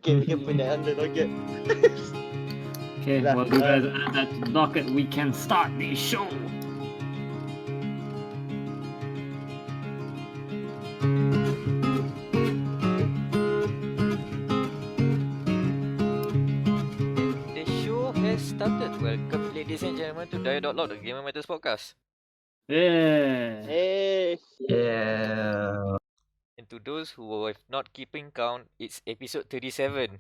Okay, we can put that on the docket. Okay, well, you guys add that to the docket. We can start the show. The show has started. Welcome, ladies and gentlemen, to dia.log, the Gamer Matters podcast. Yeah. Hey. Yeah. And to those who are not keeping count, it's episode 37.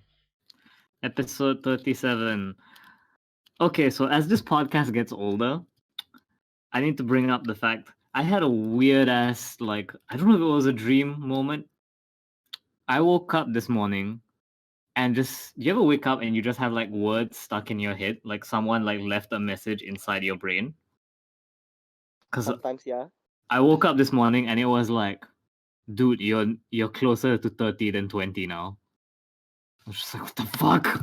Episode 37. Okay, so as this podcast gets older, I need to bring up the fact I had a weird ass, like, I don't know if it was a dream moment. I woke up this morning and just, you ever wake up and you just have like words stuck in your head? Like someone like left a message inside your brain? Because Sometimes, yeah. I woke up this morning and it was like, dude, you're closer to 30 than 20 now. I was just like, what the fuck?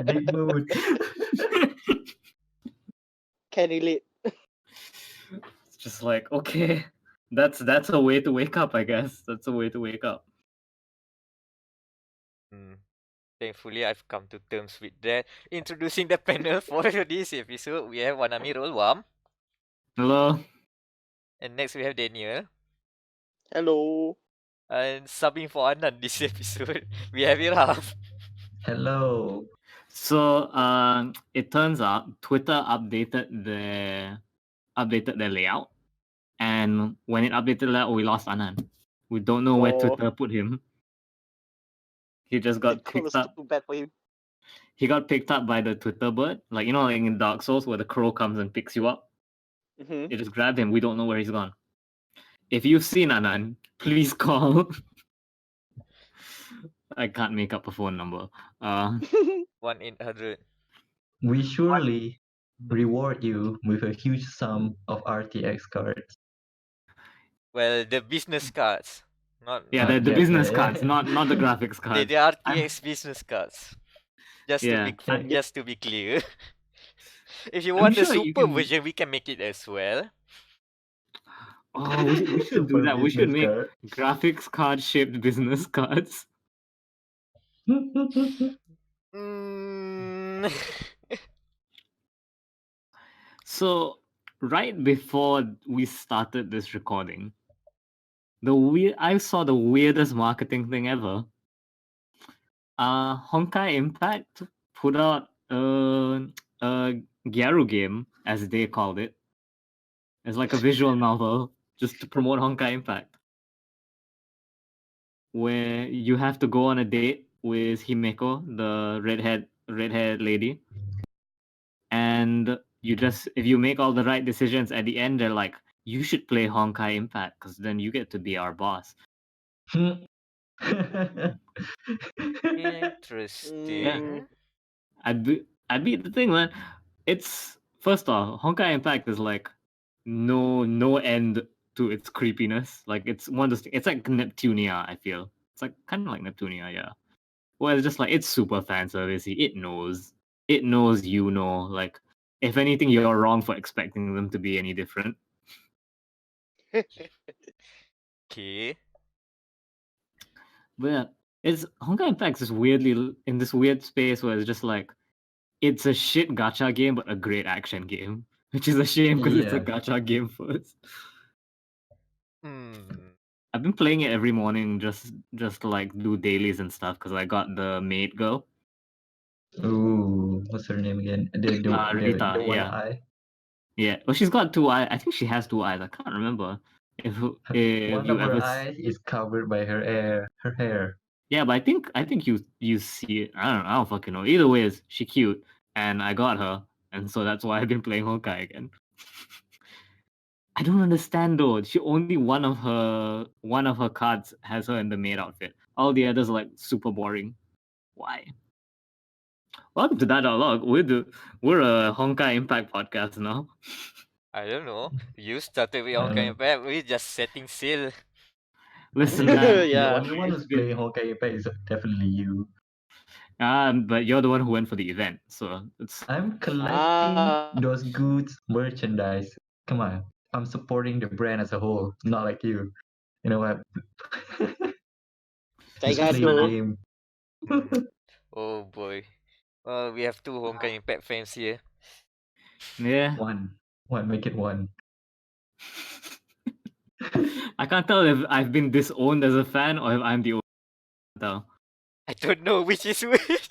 Big mood. Can relate. It's just like, okay, that's a way to wake up, I guess. That's a way to wake up. Thankfully, I've come to terms with that. Introducing the panel for this episode, we have Wanami Rolwam. Hello. And next we have Danial. Hello. And subbing for Anan this episode, we have Irham. Hello. So it turns out Twitter updated their layout, and when it updated the layout, we lost Anan. We don't know where Oh. Twitter put him. He just got picked up. Too bad for him. He got picked up by the Twitter bird, like like in Dark Souls where the crow comes and picks you up. Mm-hmm. It just grabbed him. We don't know where he's gone. If you've seen Anan, please call. I can't make up a phone number. 1-800. We surely reward you with a huge sum of RTX cards. Well, the business cards. Not the business cards, not the graphics cards. the RTX business cards. Just to be clear. If you want the super version, we can make it as well. Oh, we should do that. We should make graphics card shaped business cards. So, right before we started this recording, I saw the weirdest marketing thing ever. Honkai Impact put out a Gyaru game, as they called it. It's like a visual novel just to promote Honkai Impact, where you have to go on a date with Himeko, the redhead lady, and if you make all the right decisions at the end, they're like, you should play Honkai Impact because then you get to be our boss. Interesting. I'd be the thing, man. It's first off, Honkai Impact is like no end to its creepiness. Like it's one of those. It's like Neptunia. I feel it's like kind of like Neptunia, yeah. Well, it's just like it's super fan servicey. It knows. Like if anything, you're wrong for expecting them to be any different. Okay. But yeah, Honkai Impact is weirdly in this weird space where it's just like it's a shit gacha game but a great action game, which is a shame because it's a gacha game first. I've been playing it every morning just to like do dailies and stuff because I got the maid girl. Ooh, what's her name again? Rita, the one eye. Yeah, well, she's got 2 eyes. I think she has 2 eyes. I can't remember if One you of her ever. eyes is covered by her hair. Yeah, but I think you see it. I don't fucking know. Either way, she cute, and I got her, and so that's why I've been playing Honkai again. I don't understand though. She only one of her cards has her in the maid outfit. All the others are like super boring. Why? Welcome to dia.log. We're a Honkai Impact podcast now. I don't know. You started with Honkai Impact. We're just setting sail. Listen, man. The only one who's playing Honkai Impact is definitely you. But you're the one who went for the event, so it's. I'm collecting those goods merchandise. Come on, I'm supporting the brand as a whole, not like you. You know what? Just play the Arigato. game. Oh boy. Well, we have two Honkai Impact fans here. Yeah. One. Make it one. I can't tell if I've been disowned as a fan or if I'm the only one. I don't know which is which.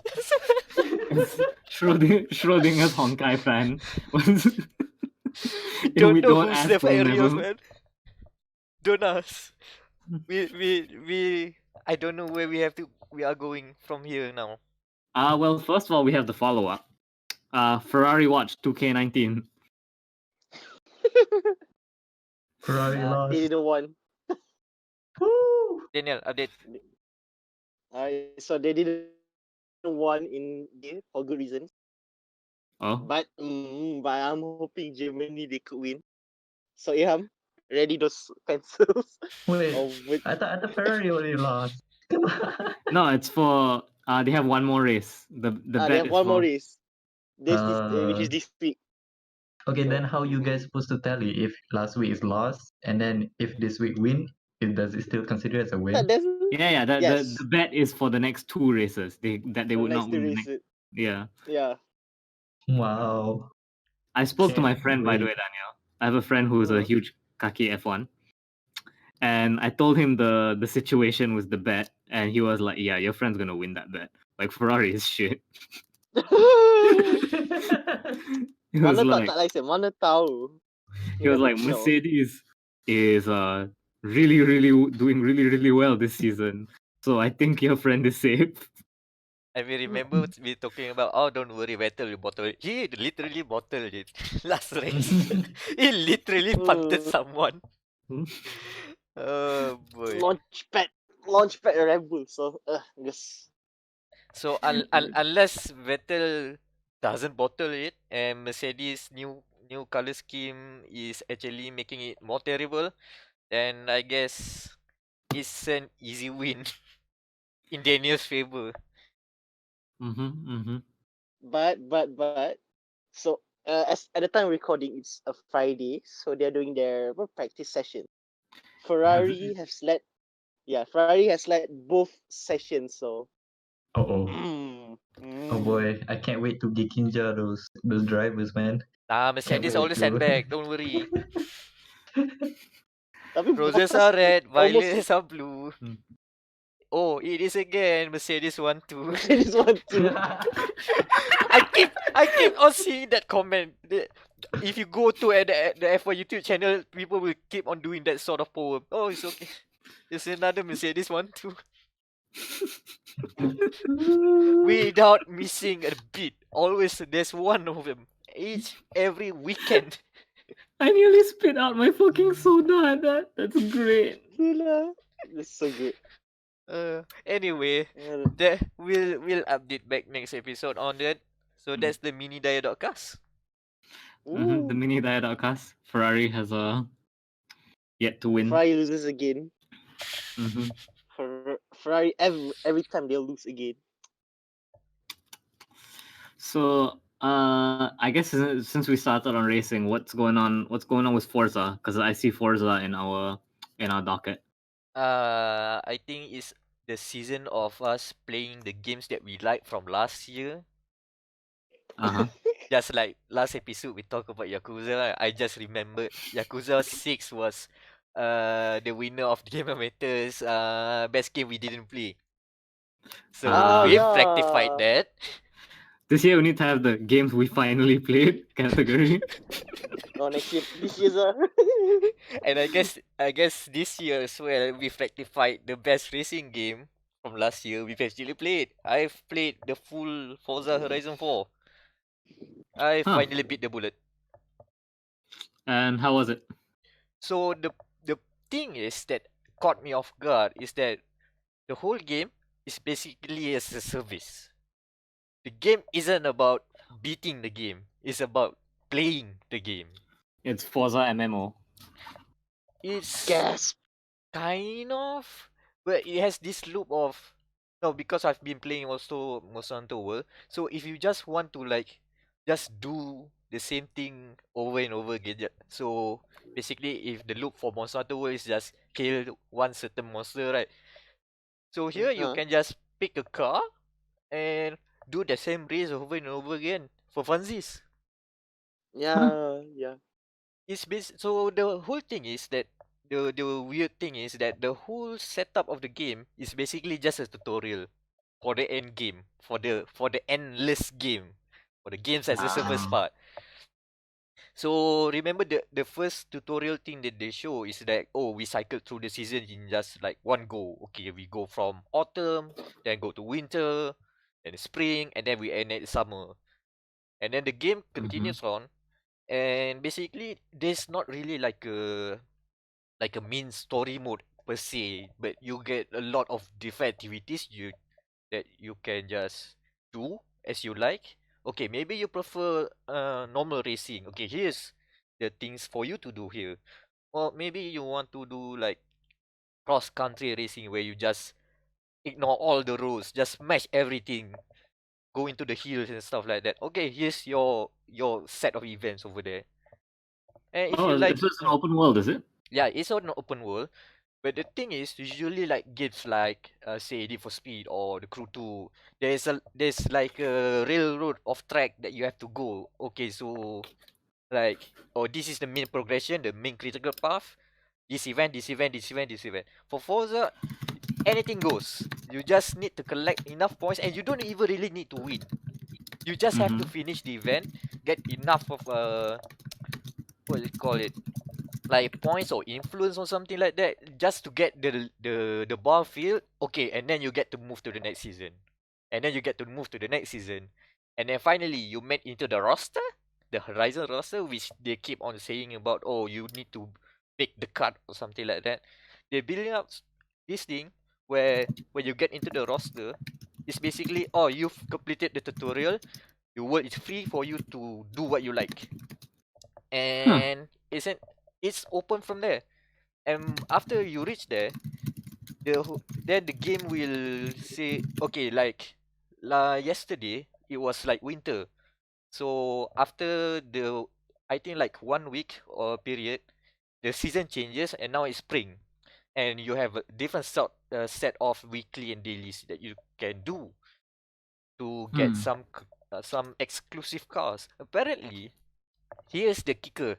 It's Schrodinger's Honkai fan. We If don't we know don't who's ask, the we'll Arios, never. man. Don't ask. We I don't know where we are going from here now. Well, first of all, we have the follow-up. Ferrari Watch 2K19. Ferrari They lost. didn't won. Woo! Daniel, update. So they didn't won in game for good reasons. Oh, But I'm hoping Germany they could win. So Irham, ready those pencils. Wait, With I thought Ferrari already lost. Come on. no, it's for they have one more race. The they bet have is one more for race. Which is this week. Okay, So, then how you guys supposed to tally if last week is lost and then if this week win, does it still consider as a win? yeah. The Yes. bet is for the next two races. They would not win the Next. next. Yeah. Yeah. Wow. I spoke to my Can't friend, by the wait. way, Daniel. I have a friend who's a Mhm. huge Kaki F1. And I told him the situation was the bet, and he was like, "Yeah, your friend's gonna win that bet. Like Ferrari is shit." He was Mana like, tak like mana tahu. he was like, Mercedes is doing really well this season. So I think your friend is safe. I will remember we talking about, oh, don't worry, Vettel will bottle it. He literally bottled it last race. He literally punted someone. Oh boy. Launchpad Red Bull. So just So unless Vettel doesn't bottle it and Mercedes new color scheme is actually making it more terrible, then I guess it's an easy win in Daniel's favor. but so as at the time recording it's a Friday, so they're doing their practice session. Ferrari has led both sessions, so Oh boy, I can't wait to Gekinja those drivers, man. Mercedes wait always to- sandbag, don't worry. Tapi Roses Bottas are red, almost violets are blue. Oh, it is again Mercedes 1-2. Mercedes 1-2. I keep on seeing that comment. If you go to the F1 YouTube channel, people will keep on doing that sort of poem. Oh, it's okay. It's another Mercedes 1-2. Without missing a beat. Always there's one of them. Every weekend. I nearly spit out my fucking soda at that. That's great. It's so good. Anyway, we'll update back next episode on that. So that's the mini dia.cast. The mini dia.cast. Ferrari has yet to win. Ferrari loses again. Ferrari every time they'll lose again. So I guess since we started on racing, what's going on with Forza? Because I see Forza in our docket. I think it's the season of us playing the games that we liked from last year. Just like last episode we talked about Yakuza, I just remembered Yakuza 6 was the winner of the Game of Matters best game we didn't play. So we've rectified that. This year we need to have the games we finally played category. Next year, this year's And I guess this year as well we've rectified the best racing game from last year we've actually played. I've played the full Forza Horizon 4. I finally beat the bullet. And how was it? So the thing is that caught me off guard is that the whole game is basically as a service. The game isn't about beating the game. It's about playing the game. It's Forza MMO. It's gasp. Kind of, but it has this loop of because I've been playing also Monster Hunter World. So if you just want to just do the same thing over and over again, so basically if the loop for Monster Hunter World is just kill one certain monster, right? So here you Uh-huh. can just pick a car and do the same race over and over again for funsies. Yeah. So the whole thing is that the weird thing is that the whole setup of the game is basically just a tutorial for the end game, for the endless game, for the games as a service Ah. part. So remember the first tutorial thing that they show is that, oh, we cycled through the season in just like one go. Okay, we go from autumn, then go to winter, then spring, and then we end at summer. And then the game continues on, and basically there's not really like a main story mode per se, but you get a lot of different activities that you can just do as you like. Okay, maybe you prefer normal racing. Okay, here's the things for you to do here. Or maybe you want to do like cross country racing where you just ignore all the rules, just smash everything, go into the hills and stuff like that. Okay, here's your set of events over there. And if you Oh, like, it's just an open world, is it? yeah, it's on an open world. But the thing is, usually like games like say Need for Speed or the Crew 2, there's like a railroad of track that you have to go. Okay, so like, oh, this is the main progression, the main critical path. This event, this event, this event, this event. For Forza, anything goes. You just need to collect enough points, and you don't even really need to win. You just have to finish the event, get enough of what do you call it, like points or influence or something like that, just to get the ball field. Okay, and then you get to move to the next season, and then you get to move to the next season, and then finally you met into the roster, the Horizon roster, which they keep on saying about, oh, you need to make the cut or something like that. They're building up this thing where when you get into the roster, it's basically, oh, you've completed the tutorial, the world is free for you to do what you like, and it's open from there. And after you reach there, then the game will say, okay, like yesterday it was like winter. So after I think like 1 week or period, the season changes and now it's spring, and you have a different set of weekly and dailies that you can do to get some exclusive cars. Apparently, here's the kicker.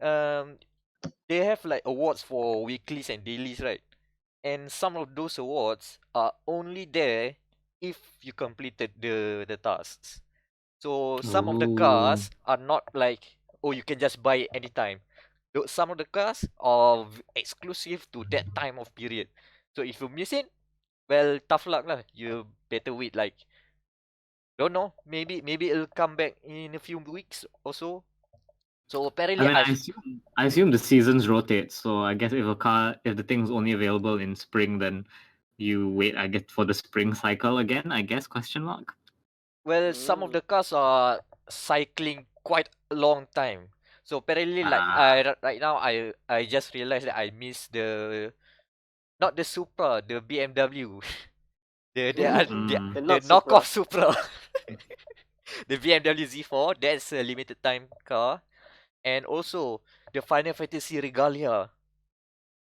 Um, they have like awards for weeklies and dailies, right? And some of those awards are only there if you completed the tasks. So some of the Oh. cars are not like, oh, you can just buy it anytime. Some of the cars are exclusive to that time of period. So if you miss it, well, tough luck lah. You better wait, like, don't know, maybe it'll come back in a few weeks or so. So I apparently mean, I assume the seasons rotate. So I guess if the thing's only available in spring, then you wait, I guess, for the spring cycle again. I guess question mark. well, some of the cars are cycling quite a long time. So apparently, like right now, I just realized that I missed the not the Supra, the BMW, The the not knockoff Supra. Supra, the BMW Z4. That's a limited time car, and also the Final Fantasy Regalia.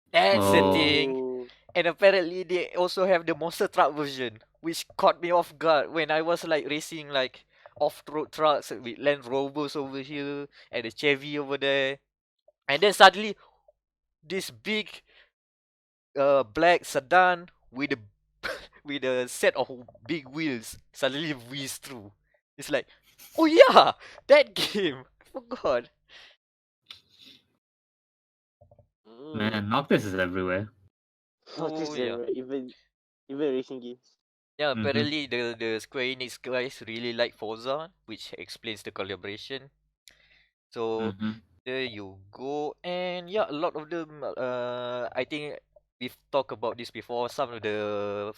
That's the Oh. thing. And apparently they also have the monster truck version, which caught me off guard when I was like racing like off-road trucks with Land Rovers over here and the Chevy over there. And then suddenly this big black sedan with a with a set of big wheels suddenly whizzed through. It's like, oh yeah, that game. I forgot. Man, Noctis is everywhere. Oh yeah. Even racing games. Yeah, apparently the Square Enix guys really like Forza, which explains the collaboration. So there you go. And yeah, a lot of them, I think we've talked about this before. Some of the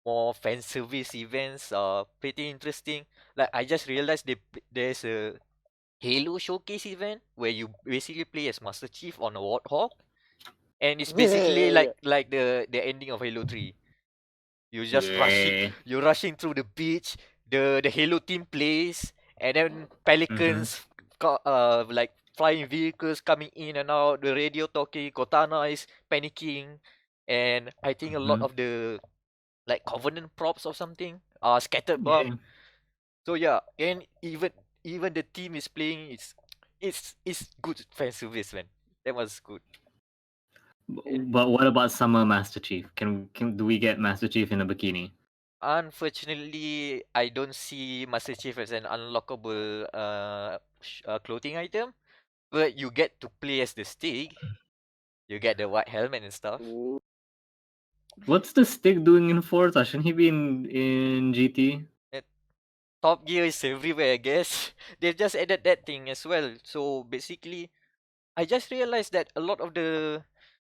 more fan service events are pretty interesting. Like I just realized there's a Halo showcase event where you basically play as Master Chief on a Warthog, and it's basically Yeah. like the ending of Halo 3. Yeah. You're rushing through the beach. The Halo team plays, and then Pelicans, like flying vehicles coming in and out. The radio talking. Cortana is panicking. and I think a lot Mhm. of the like Covenant props or something are scattered Yeah. buff. So yeah, and even the team is playing. It's good fan service, man. That was good. But what about Summer Master Chief? Do we get Master Chief in a bikini? Unfortunately, I don't see Master Chief as an unlockable clothing item, but you get to play as the Stig. You get the white helmet and stuff. Ooh. What's the stick doing in Forza? Shouldn't he be in GT? Top Gear is everywhere, I guess. They just added that thing as well. So basically, I just realized that a lot of the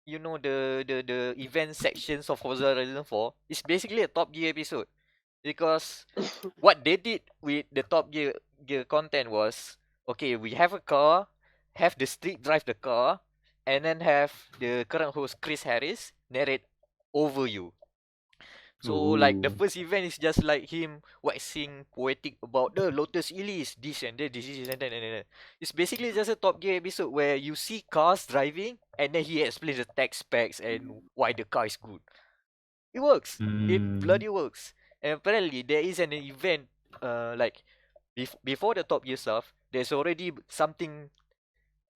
event sections of Forza Horizon 4 is basically a Top Gear episode. Because what they did with the Top Gear content was, okay, we have a car, have the street drive the car, and then have the current host Chris Harris narrate over you. So like the Ooh. first event is just like him waxing poetic about the Lotus Elise, this and that, this and that, and that. It's basically just a Top Gear episode where you see cars driving and then he explains the tech specs and why the car is good. It works. It Mm. bloody works. And apparently there is an event like before the Top Gear stuff, there's already something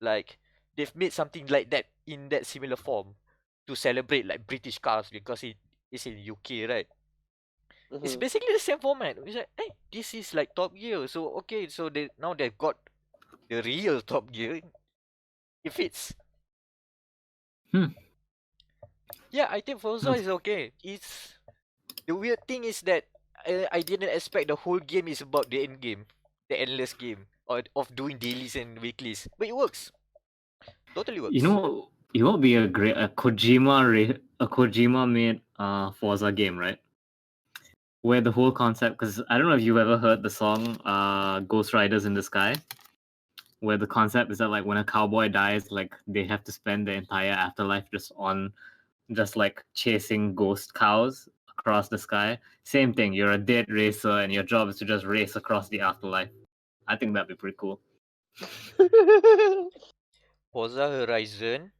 like they've made something like that in that similar form to celebrate like British cars because it is in UK, right? It's Mhm. basically the same format. It's like, hey, this is like Top Gear. So okay, so now they've got the real Top Gear. It fits. Hmm. Yeah, I think Forza is okay. It's the weird thing is that I didn't expect the whole game is about the end game, the endless game, or of doing dailies and weeklies. But it works. Totally works. You know, be a great a Kojima made Forza game, right? Where the whole concept, because I don't know if you've ever heard the song Ghost Riders in the Sky, where the concept is that like when a cowboy dies, like they have to spend the entire afterlife just like chasing ghost cows across the sky. Same thing, you're a dead racer and your job is to just race across the afterlife. I think that'd be pretty cool. Forza Horizon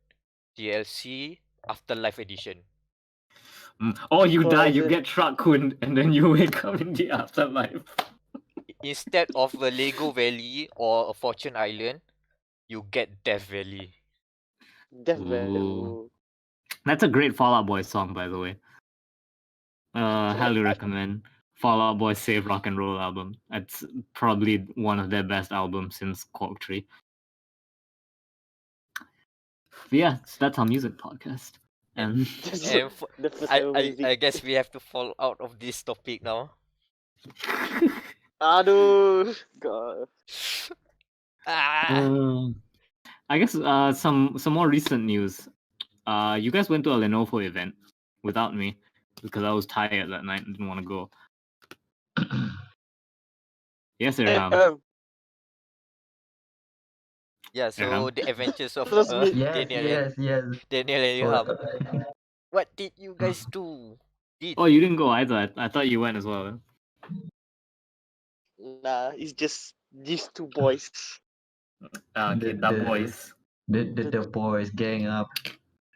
DLC Afterlife Edition. Oh, you die, you Horizon. get truck-hooned, and then you wake up in the afterlife. Instead of a Lego Valley or a Fortune Island, you get Death Valley. Ooh. Devil. That's a great Fallout Boy song, by the way. Highly recommend. Fallout Boy Save Rock and Roll album. It's probably one of their best albums since Cork Tree. But yeah, so that's our music podcast. And And The first ever music. I guess we have to fall out of this topic now. Aduh. God. Ah, I guess some more recent news. You guys went to a Lenovo event without me because I was tired that night and didn't want to go. Yes, Irham. yeah. So Irham. the adventures of Close me. Yes, yes, yes. Daniel and Oh, Irham. What did you guys do? Oh, you didn't go either. I thought you went as well. Nah, it's just these two boys. Okay, the boys. the boys gang up,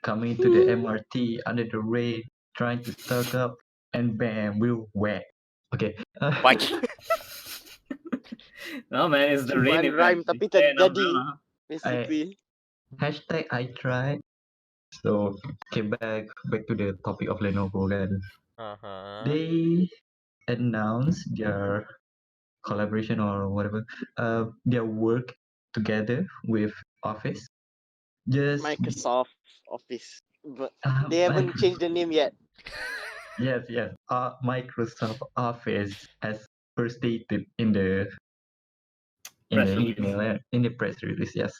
coming to the MRT under the rain, trying to stock up, and bam, we'll whack. Okay. Mike. No man, it's the rain Cuman event. rhyme tapi You play tak an jadi. umbrella. Basically. Hashtag I tried. So came back to the topic of Lenovo kan. Uh-huh. They announced their collaboration or whatever, their work together with Office. Just Microsoft Office. But uh, they haven't Microsoft, changed the name yet. yes, Microsoft Office as first stated in the Press release. email, in the press release, yes.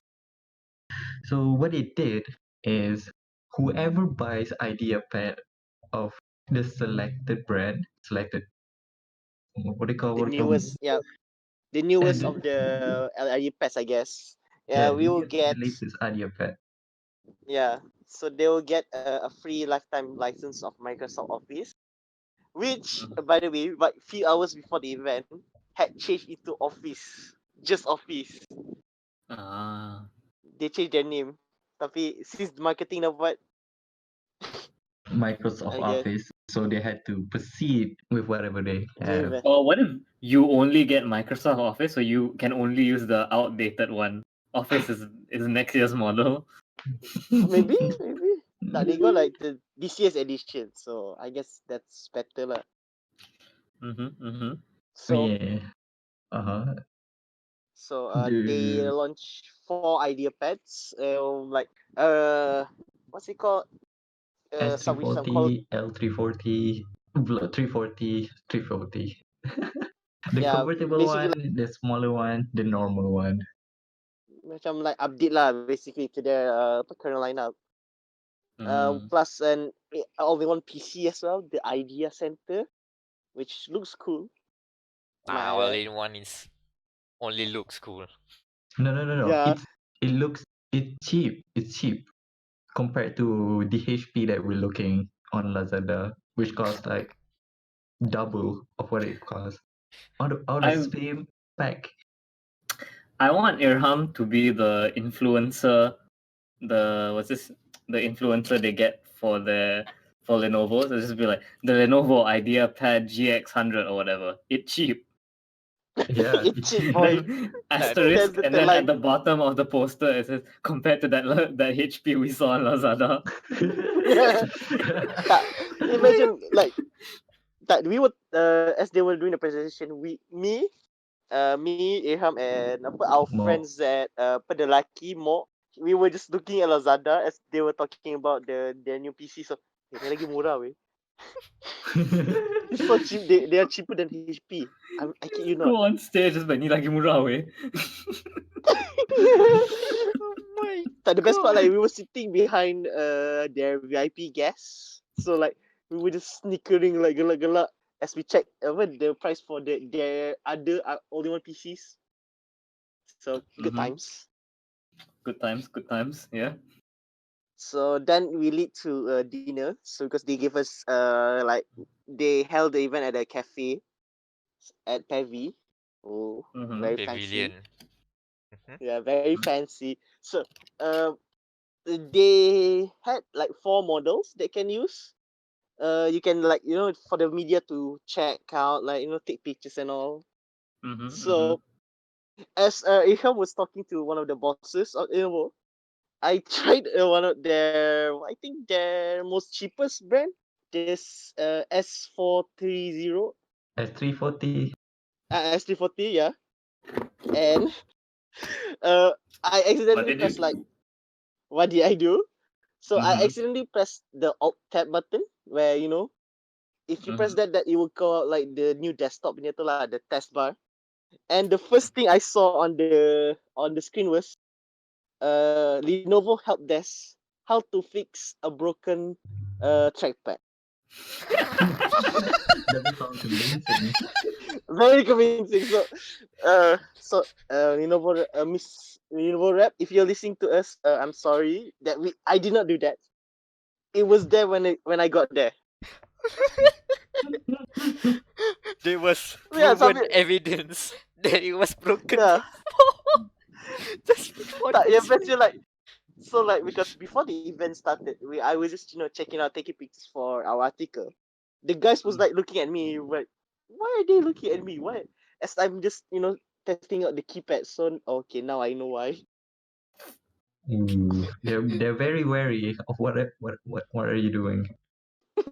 So what they did is whoever buys Ideapad of the selected brand, selected what do you call The what do you call newest, yeah, the newest of the LRE Pass, I guess. Yeah, yeah, we will the get, latest Ideapad. yeah, so they will get a free lifetime license of Microsoft Office, which, by the way, but few hours before the event, had changed into Office, just Office. Ah. They changed their name. Tapi since the marketing dah buat, Microsoft I guess. Office, so they had to proceed with whatever they have. Even. Or what if you only get Microsoft Office, so you can only use the outdated one? Office is next year's model. Maybe. Nah, they got like the this year's edition, so I guess that's better lah. So Yeah. Uh-huh. they The launched 4 Ideapads. Like what's it called? Some with some quality. S340, L340, 340, 340. The Yeah, convertible basically one, the smaller one, the normal one. macam like update lah basically to their current lineup. Plus an all-in-one PC as well, the Idea Center, which looks cool. All in one is only looks cool. No. Yeah. It's cheap. It's cheap compared to the HP that we're looking on Lazada, which costs like double of what it costs. On the same pack. I want Irham to be the influencer, the influencer they get for Lenovo. So just be like the Lenovo Ideapad GX100 or whatever. It's cheap. Yeah. It's cheap, boy. Then asterisk, That's and the then line. at the bottom of the poster it says compared to that HP we saw on Lazada. Imagine like that we would as they were doing the presentation, me, Irham, and our Mo. friends at the Lucky Mo, we were just looking at Lazada as they were talking about their new PC. So ini lagi murah, weh. It's so cheap. They are cheaper than HP. I kid you not. Go on stage just by ni lagi murah weh. Oh my The best part, like we were sitting behind their VIP guests, so like we were just snickering like gelak-gelak as we check the price for their other all-in-one PCs. So good times. Good times, yeah. So then we lead to dinner. So because they gave us like they held the event at a cafe at Pevi. Oh, very fancy. pavilion. Yeah, very fancy. So they had like 4 models they can use. You can like for the media to check out, like take pictures and all. So as Irham was talking to one of the bosses of Lenovo, I tried one of I think their most cheapest brand, this S430, S340. S340, yeah. And I accidentally pressed like, what did I do? So I accidentally pressed the Alt Tab button where if you press that it will call out like the new desktop punya tu lah, the test bar. And the first thing I saw on the screen was Lenovo help desk, how to fix a broken trackpad. Doesn't sound convincing. Very convincing. So Lenovo Miss Lenovo rep, if you're listening to us, I'm sorry that I did not do that. It was there when I got there. There was proven evidence that it was broken. Yeah. Just before because before the event started, I was just checking out, taking pictures for our article. The guys was like looking at me, like, why are they looking at me? Why? As I'm just testing out the keypad. So okay, now I know why. Ooh, they're very wary of what are you doing? What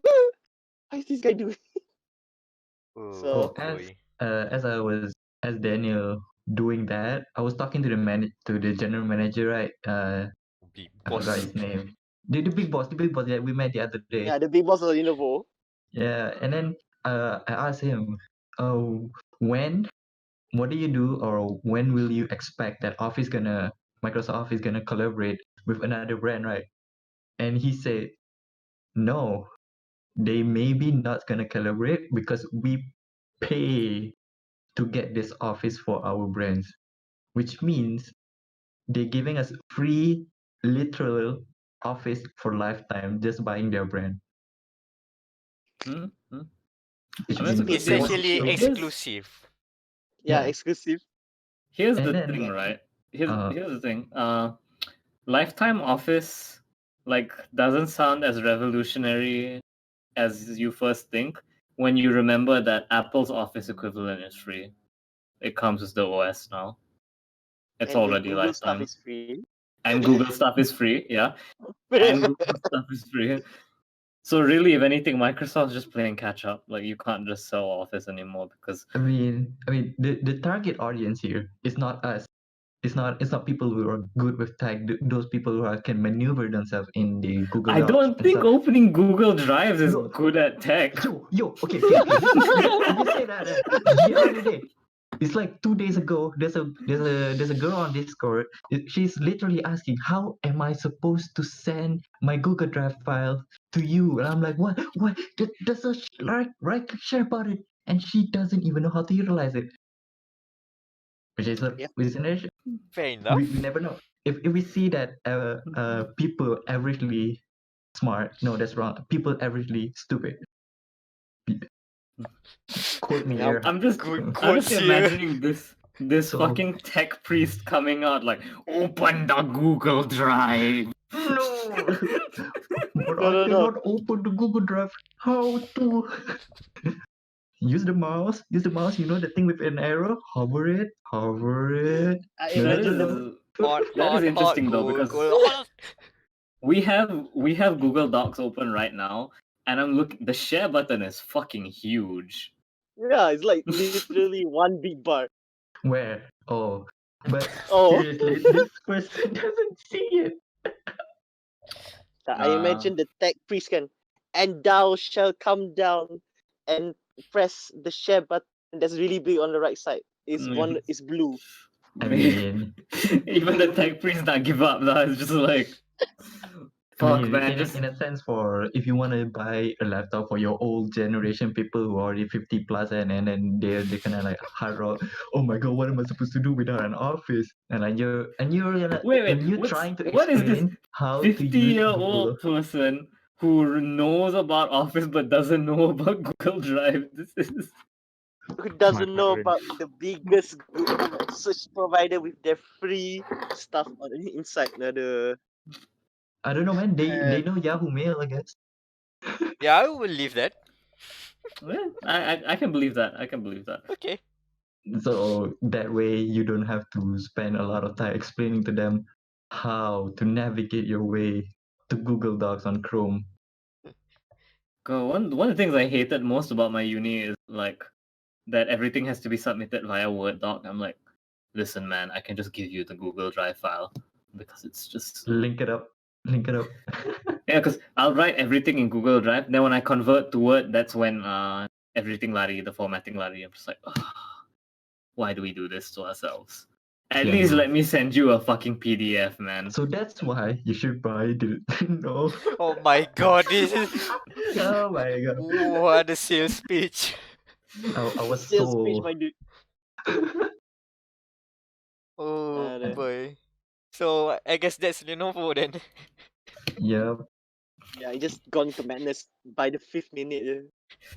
is this guy doing? So as Daniel doing that, I was talking to the general manager, right? big I boss. forgot his name. The big boss that we met the other day. Yeah, the big boss of Lenovo. Yeah, and then I asked him, "Oh, what do you do, or when will you expect that Microsoft Office gonna collaborate with another brand, right?" And he said, "No, they maybe not gonna collaborate because we pay to get this Office for our brands, which means they're giving us free literal Office for lifetime just buying their brand." Which I mean, means It's they want actually to- exclusive. Yeah, Yeah. exclusive. Here's And the then- thing, right? Here's the thing. Lifetime Office like doesn't sound as revolutionary as you first think when you remember that Apple's Office equivalent is free. It comes with the OS now. It's And the already Google stuff lifetime. is free. And Google stuff is free, yeah. And Google stuff is free. So really, if anything, Microsoft's just playing catch up. Like you can't just sell Office anymore because I mean, the target audience here is not us. It's not people who are good with tech. Those people who can maneuver themselves in the Google I Docs don't and think stuff. opening Google Drives is No. good at tech. Yo, okay. If you say that, the other day, it's like 2 days ago. There's a girl on Discord. She's literally asking, "How am I supposed to send my Google Drive file to you?" And I'm like, "What? There's a right click share button," and she doesn't even know how to utilize it. Which is Yep. Fair enough. we never know. If we see that people averagely smart, no, that's wrong. People averagely stupid. Quote me, Nope. I'm just Quotes here. imagining this So- fucking tech priest coming out like, open the Google Drive. No, but No, I no, no. cannot open the Google Drive. How to? Use the mouse. Use the mouse. You know the thing with an arrow. Hover it. I No, imagine no, the no. That is interesting though, because Google. we have Google Docs open right now, and I'm looking. The share button is fucking huge. yeah, it's like literally one big bar. Where? Oh, but Oh. seriously, this person doesn't see it. I imagine the tech priest can, and thou shall come down and press the share button that's really big on the right side. It's one is blue. I mean, Even the tech priest not give up. Though it's just like, fuck, man. in a sense, for if you want to buy a laptop for your old generation people who are already 50 plus and then they're kind of like hard rock. Oh my god, what am I supposed to do without an Office? And you're gonna Wait, and you're what's- trying to what is this explain how to use 50-year-old Google. person who knows about Office but doesn't know about Google Drive. This is Who doesn't know parents. about the biggest search provider with their free stuff on the inside? The I don't know, man. They know Yahoo Mail, I guess. Yeah, I will leave that. Well, I can believe that. I can believe that. Okay. So that way you don't have to spend a lot of time explaining to them how to navigate your way to Google Docs on Chrome. One of the things I hated most about my uni is like that everything has to be submitted via Word doc. I'm like, listen, man, I can just give you the Google Drive file because it's just Link it up. yeah, because I'll write everything in Google Drive. Then when I convert to Word, that's when everything lari, the formatting lari. I'm just like, why do we do this to ourselves? At Yeah, least no. let me send you a fucking PDF, man. So that's why you should buy the no. Oh my god, this is Oh my god. what a sales pitch. I was sales pitch, so my dude. Oh the- boy. So I guess that's Lenovo then. yeah. Yeah, I just gone to madness by the 5th minute.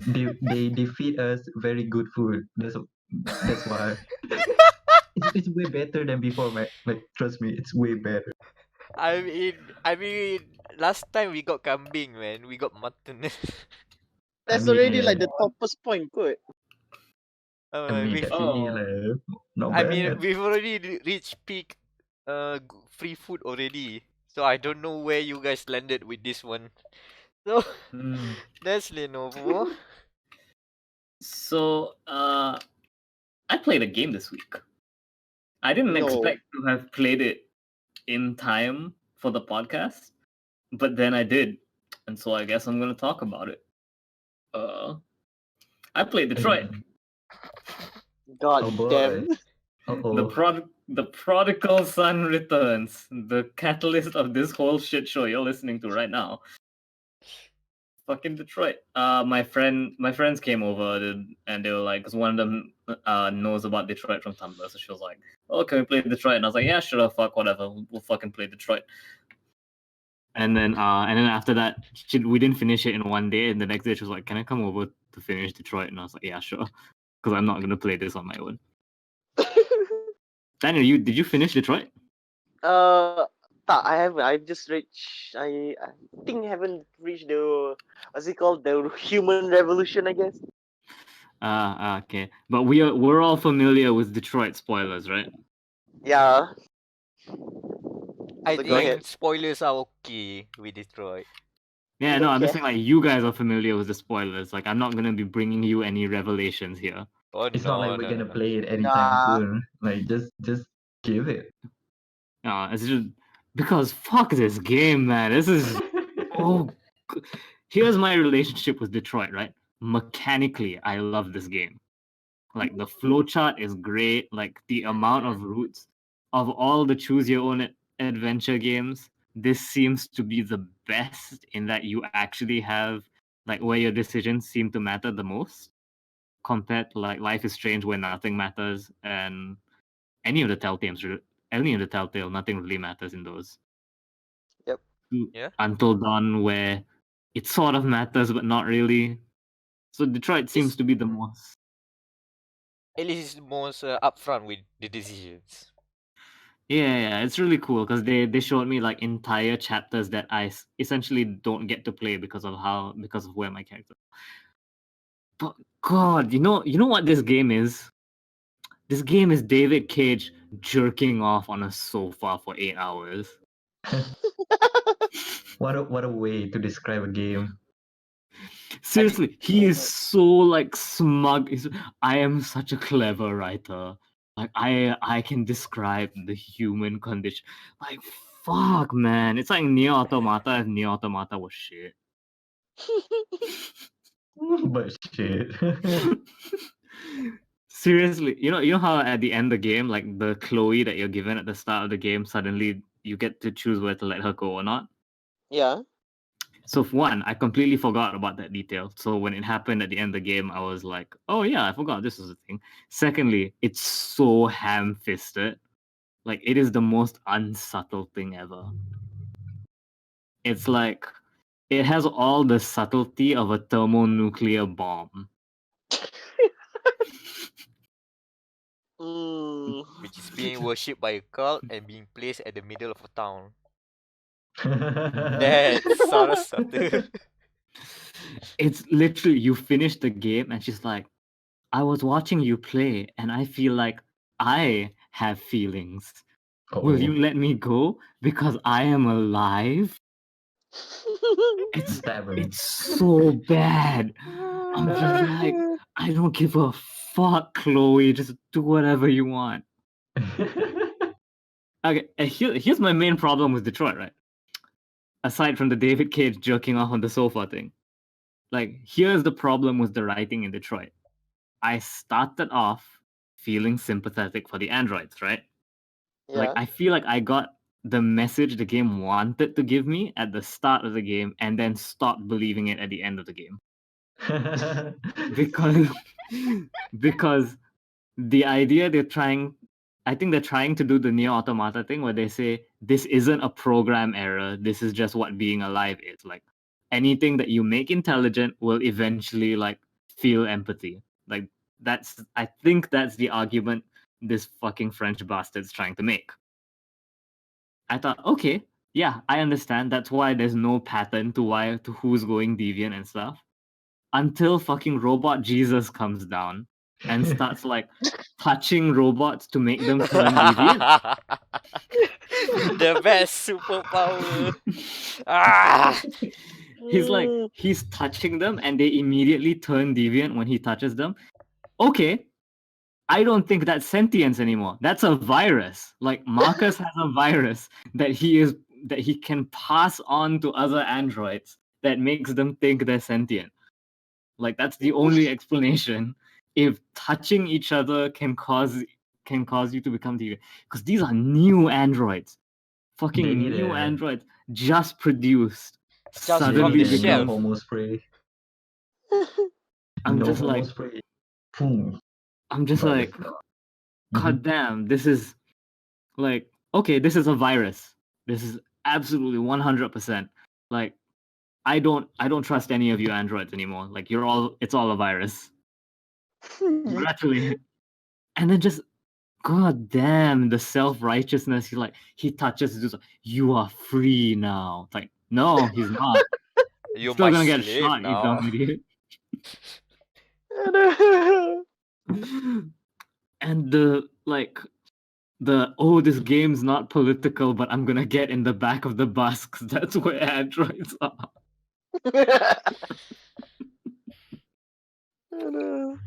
They feed us very good food. That's why. It's way better than before, man. Like trust me, it's way better. I mean, last time we got kambing, man. We got mutton. That's mean, already yeah. like the toppest point, good. I mean, we've, actually, not I bad. mean, we've already reached peak free food already. So I don't know where you guys landed with this one. So that's Lenovo. So, I played a game this week. I didn't No. expect to have played it in time for the podcast, but then I did, and so I guess I'm gonna talk about it. I played Detroit. God Oh boy. damn. The prodigal son returns. The catalyst of this whole shit show you're listening to right now. Fucking Detroit. My friends came over and they were like, because one of them knows about Detroit from Tumblr, so she was like, "Oh, can we play Detroit?" And I was like, "Yeah, sure, fuck, whatever, we'll fucking play Detroit." And then after that, we didn't finish it in one day. And the next day, she was like, "Can I come over to finish Detroit?" And I was like, "Yeah, sure," because I'm not gonna play this on my own. Daniel, did you finish Detroit? I haven't. I've just reached. I think I haven't reached the what's it called, the human revolution, I guess. Okay. But we're all familiar with Detroit spoilers, right? Yeah. I So go ahead. think spoilers are okay with Detroit. Yeah, no, I'm just Yeah. saying like you guys are familiar with the spoilers. Like I'm not gonna be bringing you any revelations here. Oh It's not like no, we're no, no, gonna no. play it anytime Nah. soon. Like just give it. It's just because fuck this game, man. This is oh. Here's my relationship with Detroit, right? Mechanically, I love this game. Like the flowchart is great. Like the amount of routes of all the choose your own adventure games, this seems to be the best in that you actually have like where your decisions seem to matter the most compared to like Life is Strange where nothing matters and any of the Telltale, nothing really matters in those. Yep. Yeah. Until Dawn where it sort of matters but not really. So Detroit seems It's to be the most. at least it's most upfront with the decisions. Yeah, it's really cool because they showed me like entire chapters that essentially don't get to play because of where my character. But God, you know what this game is? This game is David Cage jerking off on a sofa for 8 hours. What a way to describe a game. Seriously, he is so like smug. I am such a clever writer. Like I can describe the human condition. Like fuck, man. It's like Nier Automata if Nier Automata was shit. But shit. Seriously, you know how at the end of the game, like the Chloe that you're given at the start of the game, suddenly you get to choose whether to let her go or not. Yeah. So for one, I completely forgot about that detail. So when it happened at the end of the game, I was like, "Oh yeah, I forgot this was a thing." Secondly, it's so ham-fisted. Like it is the most unsubtle thing ever. It's like it has all the subtlety of a thermonuclear bomb. Mm. Which is being worshipped by a cult and being placed at the middle of a town. That's sort of subtle. It's literally you finish the game and she's like, I was watching you play and I feel like I have feelings. Will you Uh-oh. let me go because I am alive? It's Stab him. it's so bad. I'm just like, I don't give a fuck, Chloe. Just do whatever you want. Okay, here's my main problem with Detroit, right? Aside from the David Cage jerking off on the sofa thing. Like, here's the problem with the writing in Detroit. I started off feeling sympathetic for the androids, right? Like, Yeah. I feel like I got the message the game wanted to give me at the start of the game and then stopped believing it at the end of the game. Because because the idea I think they're trying to do the Neo Automata thing where they say this isn't a program error, this is just what being alive is. Like anything that you make intelligent will eventually like feel empathy. Like I think that's the argument this fucking French bastard's trying to make. I thought, okay, yeah, I understand. That's why there's no pattern to who's going deviant and stuff. Until fucking robot Jesus comes down and starts like touching robots to make them turn deviant. The best superpower. Ah! He's touching them and they immediately turn deviant when he touches them. Okay, I don't think that's sentience anymore. That's a virus. Like Marcus has a virus that he can pass on to other androids that makes them think they're sentient. Like that's the only explanation. If touching each other can cause you to become deviant, because these are new androids, They fucking need new a androids just produced, Just from suddenly the they need a shelf. become. homo spray. I'm No just homo like, spray. Boom. I'm just Virus like, gone. God damn, this is like, okay, this is a virus. This is absolutely 100%. Like, I don't trust any of you androids anymore. Like, it's all a virus. Congratulations. And then just god damn, the self-righteousness. He touches his like, you are free now. It's like, no, he's not. You're Still my gonna get slave shot, you dumb now. idiot. Aduh. And this game's not political, but I'm gonna get in the back of the bus because that's where androids are. Aduh.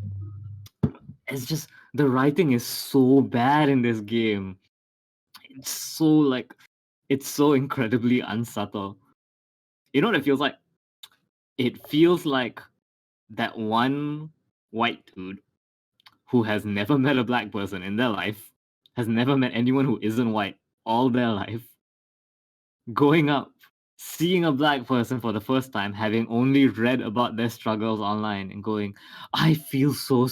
It's just the writing is so bad in this game. It's so incredibly unsubtle. You know what it feels like? It feels like that one white dude who has never met a black person in their life, has never met anyone who isn't white all their life, going up, seeing a black person for the first time, having only read about their struggles online, and going, I feel so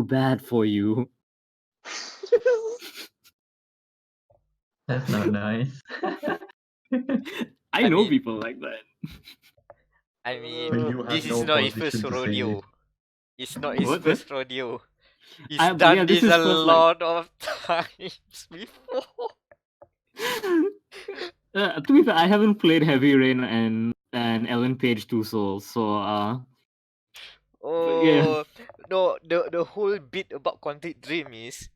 bad for you. That's not nice. I I know mean- people like that. I mean, But you this have is no not his first position to say rodeo. it. It's not his What? first rodeo. He's But done yeah, this this is a first, lot of times before. to be fair, I haven't played Heavy Rain and Ellen Page 2 Souls, so yeah. Oh no, the whole bit about Quantic Dream is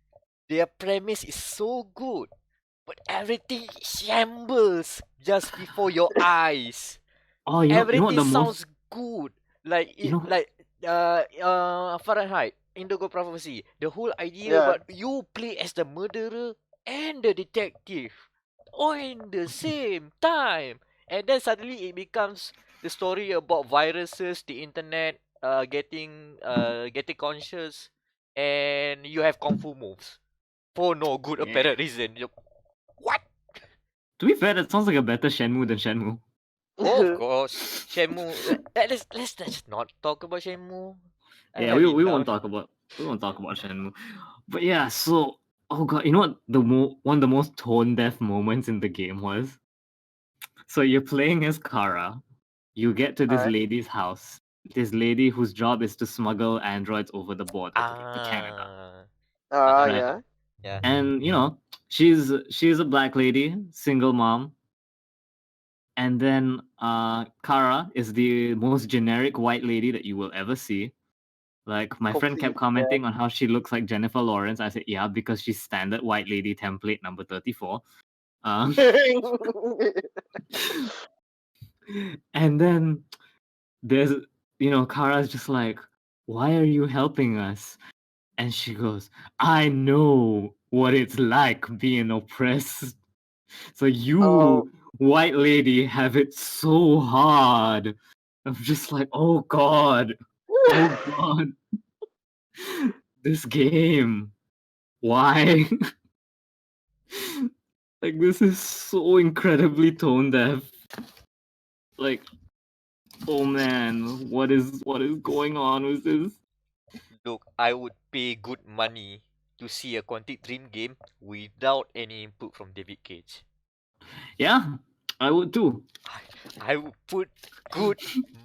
their premise is so good, but everything shambles just before your eyes. Oh, you know what Everything the most sounds good. Like it, You know- like Fahrenheit, Indigo Prophecy. The whole idea Yeah. about you play as the murderer and the detective all in the same time, and then suddenly it becomes the story about viruses, the internet, getting conscious, and you have kung fu moves for no good Yeah. apparent reason. What? To be fair, that sounds like a better Shenmue than Shenmue. Oh, of course, Shenmue. Let's not talk about Shenmue. I Yeah, have we won't enough. talk about Shenmue. But yeah, so oh god, you know what one of the most tone deaf moments in the game was? So you're playing as Kara. You get to this Alright. lady's house. This lady whose job is to smuggle androids over the border to Canada. Uh-huh. Yeah. Yeah. And you know, she's a black lady, single mom. And then Kara is the most generic white lady that you will ever see. Like my friend kept Complete, commenting on how she looks like Jennifer Lawrence. I said, yeah, because she's standard white lady template number 34. And then there's Kara's just like, why are you helping us? And she goes, I know what it's like being oppressed. So you, Oh. white lady, have it so hard. I'm just like, oh god. Oh god. This game. Why? Like, this is so incredibly tone deaf. Like, oh man, what is going on with this? Look, I would pay good money to see a Quantic Dream game without any input from David Cage. Yeah, I would too. I would put good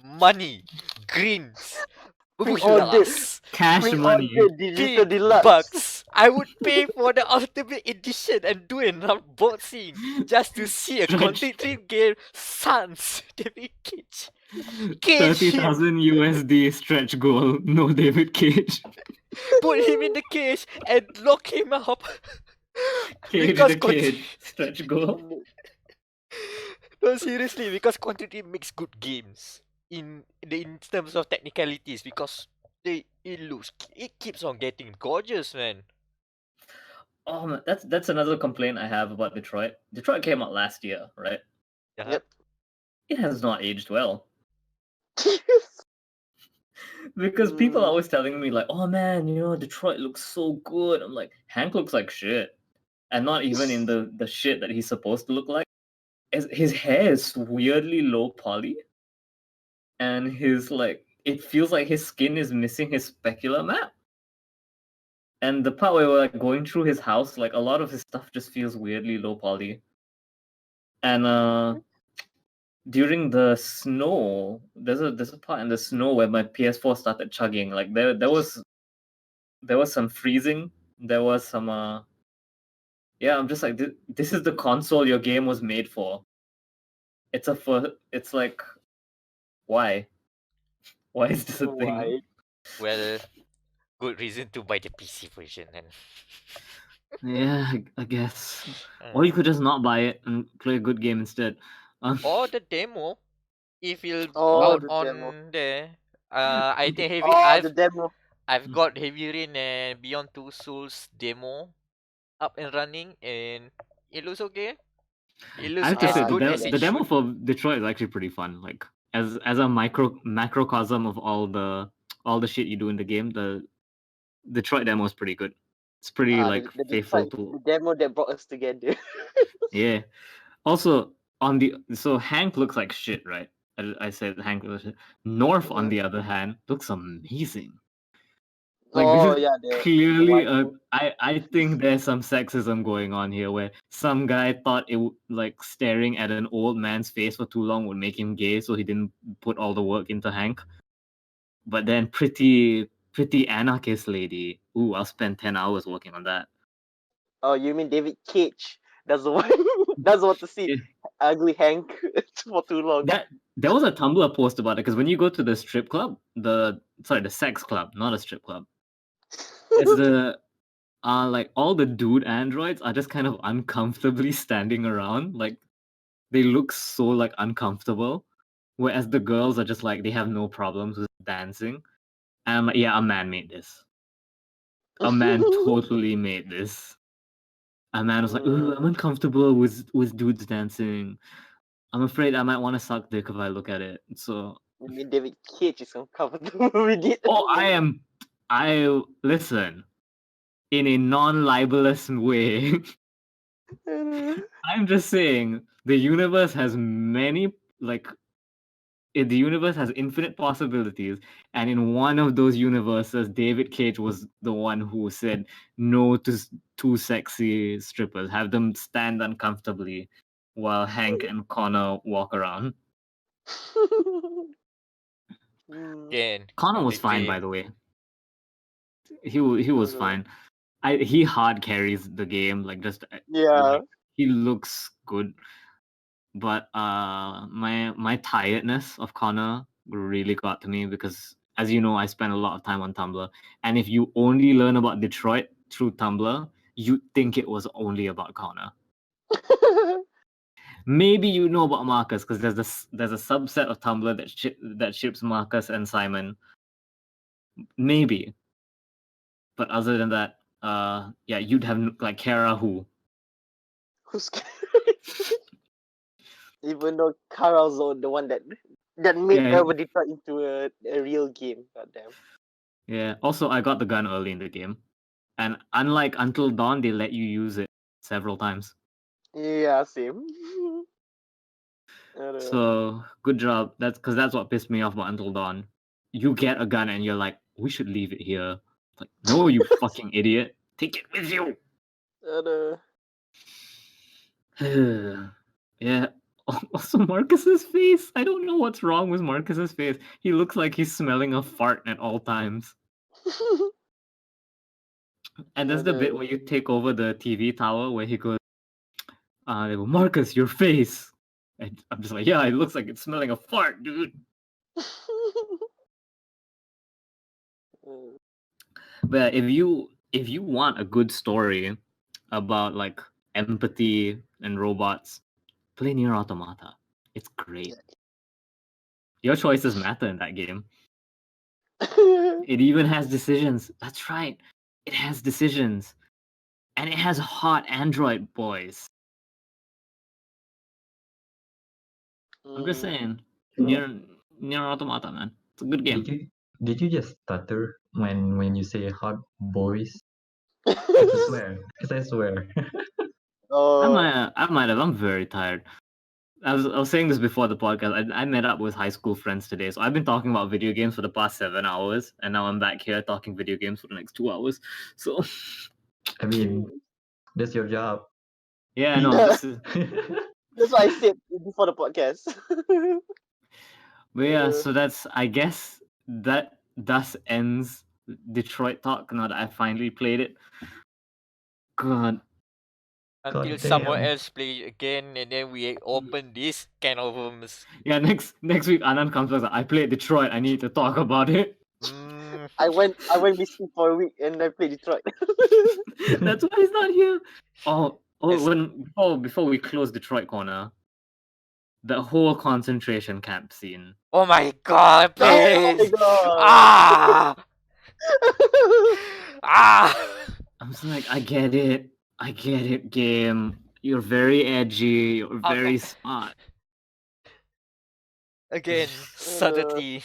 money, greens, Pre-order. bulas, Cash money. Pre-order digital big deluxe. bucks. I would pay for the ultimate edition and do an unboxing just to see a Stretch. Quantic Dream game sans David Cage. Cage him. 30,000 USD stretch goal. No David Cage. Put him in the cage and lock him up. Cage Because the kid. Stretch goal. No, seriously, because Quantity makes good games in terms of technicalities, because it keeps on getting gorgeous, man. Oh man, that's another complaint I have about Detroit. Detroit came out last year, right? Uh-huh. Yep. It has not aged well. Because people are always telling me like, oh man, Detroit looks so good. I'm like, Hank looks like shit. And not even in the shit that he's supposed to look like. His hair is weirdly low poly. And it feels like his skin is missing his specular map. And the part where we're like going through his house, like a lot of his stuff just feels weirdly low poly. And during the snow, there's a part in the snow where my PS4 started chugging. Like there was some freezing. There was some Yeah, I'm just like, this is the console your game was made for. It's like, why? Why is this a thing? Why? Well, good reason to buy the PC version then. Yeah, I guess. Or you could just not buy it and play a good game instead. Or the demo, if you'll Oh, out the demo. on there. I think Oh, the demo. I've got Heavy Rain and Beyond Two Souls demo up and running, and it looks okay. It I looks have to as say good as the it demo should. for Detroit is actually pretty fun. Like as a macrocosm of all the shit you do in the game, the Detroit demo is pretty good. It's pretty like The faithful Detroit, to the demo that brought us together. yeah. Also so Hank looks like shit, right? I said Hank looks like shit. North on the other hand looks amazing. Like this Oh is yeah, the clearly waifu. I think there's some sexism going on here where some guy thought like staring at an old man's face for too long would make him gay, so he didn't put all the work into Hank. But then pretty anarchist lady, ooh, I'll spend 10 hours working on that. Oh, you mean David Cage? That's the one. Doesn't want to see Yeah. ugly Hank for too long. There was a Tumblr post about it because when you go to the strip club, the sex club, not a strip club, it's the like all the dude androids are just kind of uncomfortably standing around. Like they look so like uncomfortable. Whereas the girls are just like they have no problems with dancing. And I'm like, yeah, a man made this. A man totally made this. A man was like, ooh, I'm uncomfortable with dudes dancing. I'm afraid I might want to suck dick if I look at it. So I mean, David Cage is uncomfortable with it. oh, I listen in a non-libelous way. I'm just saying the universe has many like the universe has infinite possibilities, and in one of those universes, David Cage was the one who said no to too sexy strippers. Have them stand uncomfortably while Hank and Connor walk around. Again, Connor was the fine, by dream. the way. He was fine. He hard carries the game, like just Yeah. like he looks good. But my tiredness of Connor really got to me because, as you know, I spent a lot of time on Tumblr, and if you only learn about Detroit through Tumblr, you'd think it was only about Connor. Maybe you know about Marcus because there's a subset of Tumblr that ships Marcus and Simon. Maybe, but other than that, yeah, you'd have like Kara who. Who's even though Kara's the one that made Yeah, Detroit into a real game. Goddamn. yeah. Also, I got the gun early in the game. And unlike Until Dawn, they let you use it several times. Yeah, same. So good job. That's what pissed me off about Until Dawn. You get a gun and you're like, we should leave it here. Like, no, you fucking idiot. Take it with you. Yeah. Also, Marcus's face. I don't know what's wrong with Marcus's face. He looks like he's smelling a fart at all times. And there's the bit where you take over the TV tower where he goes, they go, Marcus, your face. And I'm just like, yeah, it looks like it's smelling a fart, dude. But if you want a good story about like empathy and robots, play Nier Automata. It's great. Your choices matter in that game. It even has decisions. That's right. It has decisions. And it has hot Android boys. I'm just saying. Nier Automata, man. It's a good game. Did you just stutter when you say hot boys? Because I swear. Oh, I might have. I'm very tired. I was saying this before the podcast. I met up with high school friends today, so I've been talking about video games for the past 7 hours, and now I'm back here talking video games for the next 2 hours. So, I mean, that's your job. yeah, no, this is. that's what I said before the podcast. But yeah, so that's. I guess that thus ends Detroit talk. Now that I finally played it. God, Until God someone damn. else play again, and then we open this can of worms. Yeah, next week Anan comes back. I played Detroit. I need to talk about it. I went missing for a week and I played Detroit. That's why he's not here. Oh, Yes. before we close Detroit corner, the whole concentration camp scene. Oh my god, Oh my please! god. Ah! Ah! I'm just like, I get it, game. You're very edgy. You're very Okay. smart. Again, Uh, subtlety.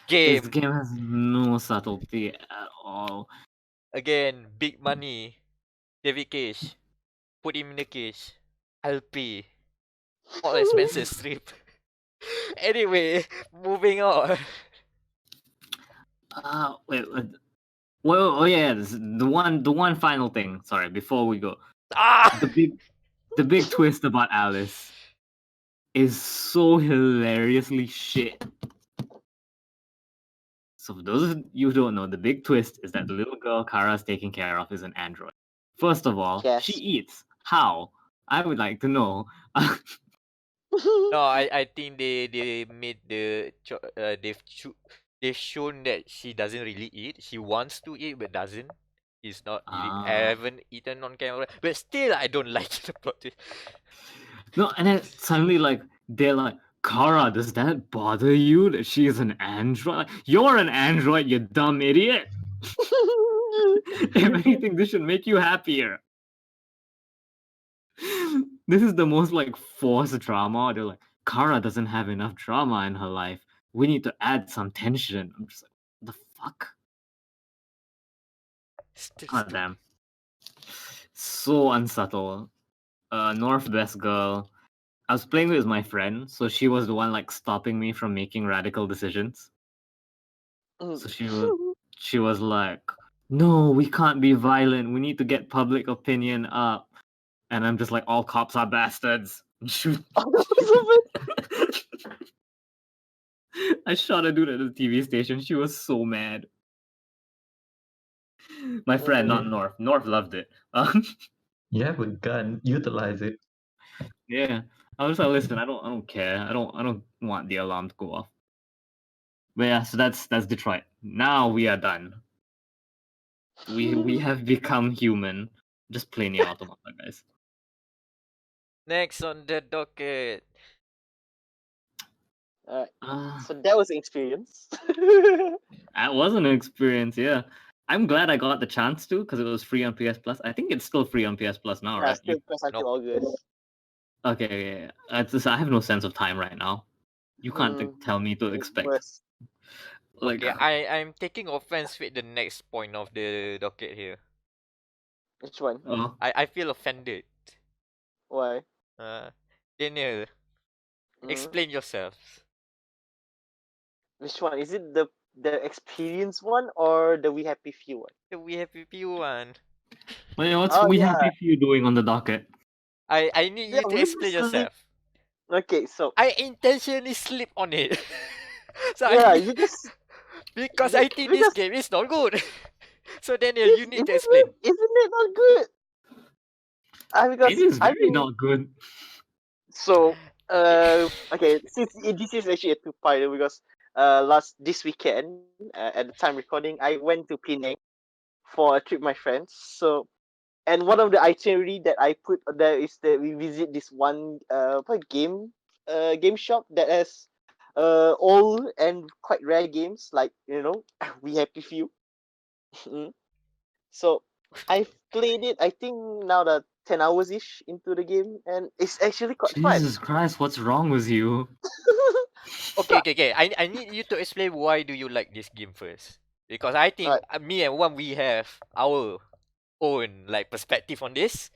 This Game. game has no subtlety at all. Again, big money. David Cage. Put him in the cage. I'll pay. All expenses stripped. Anyway, moving on. Wait. Well, oh yeah, the one final thing. Sorry, before we go, Ah! the big twist about Alice is so hilariously shit. So for those of you who don't know, the big twist is that the little girl Kara's taking care of is an android. First of all, Yes. she eats. How? I would like to know. No, I think they made they've shown that she doesn't really eat. She wants to eat but doesn't. She's not eating. Haven't eaten on camera. But still, I don't like the plot twist. No, and then suddenly they're like, Kara, does that bother you that she is an android? Like, you're an android, you dumb idiot. If anything, this should make you happier. This is the most forced drama. They're like, Kara doesn't have enough drama in her life. We need to add some tension. I'm just like, the fuck? Still God stupid. damn. So unsubtle. North Best Girl. I was playing with my friend, so she was the one stopping me from making radical decisions. So she was like, no, we can't be violent. We need to get public opinion up. And I'm just like, all cops are bastards. Shoot. I shot a dude at the TV station. She was so mad. My friend, not North. North loved it. You have a gun, utilize it. Yeah. I was like, listen, I don't care. I don't want the alarm to go off. But yeah, so that's Detroit. Now we are done. We have become human. Just play Nier Automata, guys. Next on the docket. Alright. Uh, So that was an experience. that was an experience, yeah. I'm glad I got the chance to because it was free on PS Plus. I think it's still free on PS Plus now, Yeah, right? still press until August. Okay, yeah. It's just, I have no sense of time right now. You can't tell me to expect. Worse. Okay, I'm taking offense with the next point of the docket here. Which one? I feel offended. Why? Daniel, explain yourself. Which one? Is it the experience one or the We Happy Few one? The We Happy Few one. Wait, what's We Happy Few doing on the docket? I need you to explain yourself. Okay, so I intentionally slip on it. So you just because I think this game is not good. So Daniel, you need to explain. Isn't it not good? Because it is very not good. So okay, since this is actually a two-parter because this weekend at the time recording I went to Penang for a trip with my friends. So and one of the itinerary that I put there is that we visit this one game shop that has old and quite rare games like We Happy Few. So I've played it. I think now that 10 hours ish into the game, and it's actually quite fun. Jesus Christ, what's wrong with you? Okay. I need you to explain why do you like this game first. Because I think me and Wan, we have our own perspective on this.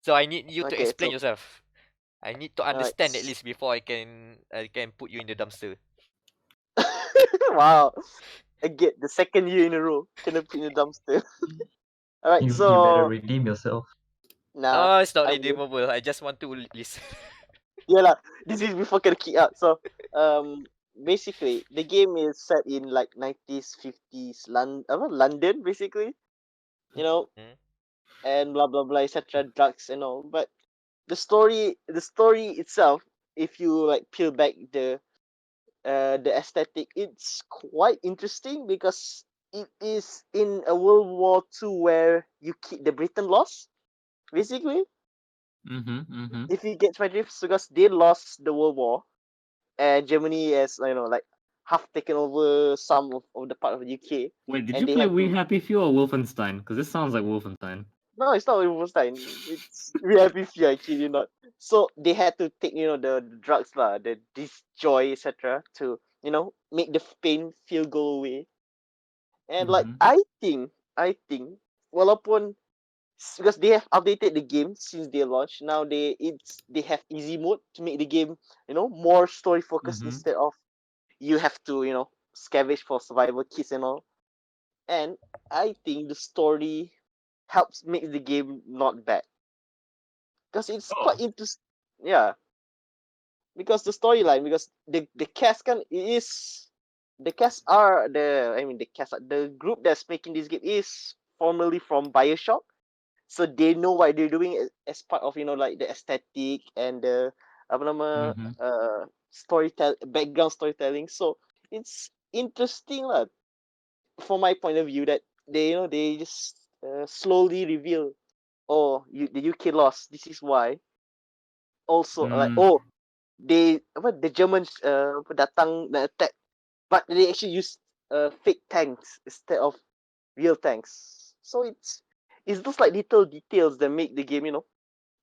So I need you to explain yourself. I need to understand at least before I can put you in the dumpster. Wow. I get the second year in a row. Can I put in the dumpster? Alright, You so better redeem yourself. No, it's not redeemable. I just want to listen. Yeah lah. This is before kena kick out. So basically the game is set in 90s, 50s London basically. and blah blah blah, etc. Drugs and all. But the story itself, if you like peel back the aesthetic, it's quite interesting because it is in a World War II where the Britain lost basically. Mm-hmm. If you get my drift, because they lost the World War and Germany has like half taken over some of the part of the UK, Wait, did and you they play have We to. Happy Few or Wolfenstein? Because this sounds like Wolfenstein. No, it's not Wolfenstein. It's We Happy Few. I kid you not. So they had to take the drugs lah, the this joy etc. to make the pain feel go away. And like Mm-hmm. I think walaupun because they have updated the game since they launched. Now they have easy mode to make the game more story focused Mm-hmm. instead of you have to scavenge for survival kits and all. And I think the story helps make the game not bad because it's quite Oh. interesting. Yeah, because the storyline, because the cast can is the cast are the I mean the group that's making this game is formerly from BioShock, so they know what they're doing as part of like the aesthetic and the apa nama Mm-hmm. background storytelling. So it's interesting lah from my point of view that they just slowly reveal, oh, the UK lost, this is why. Also like, Mm. oh, the Germans datang dan attack, but they actually use fake tanks instead of real tanks. So it's those like little details that make the game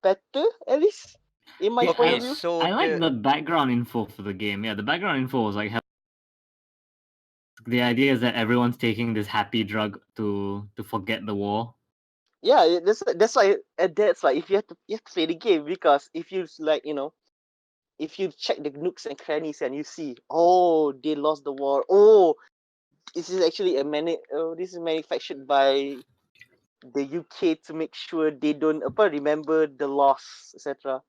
better, at least in my Yeah, point Okay, of view. so I like the background info for the game. Yeah, the background info was like the idea is that everyone's taking this happy drug to forget the war. Yeah, that's why that's like if you have to play the game, because if you like if you check the nooks and crannies and you see, oh, they lost the war, oh, this is actually this is manufactured by the UK to make sure they don't remember the loss, etc.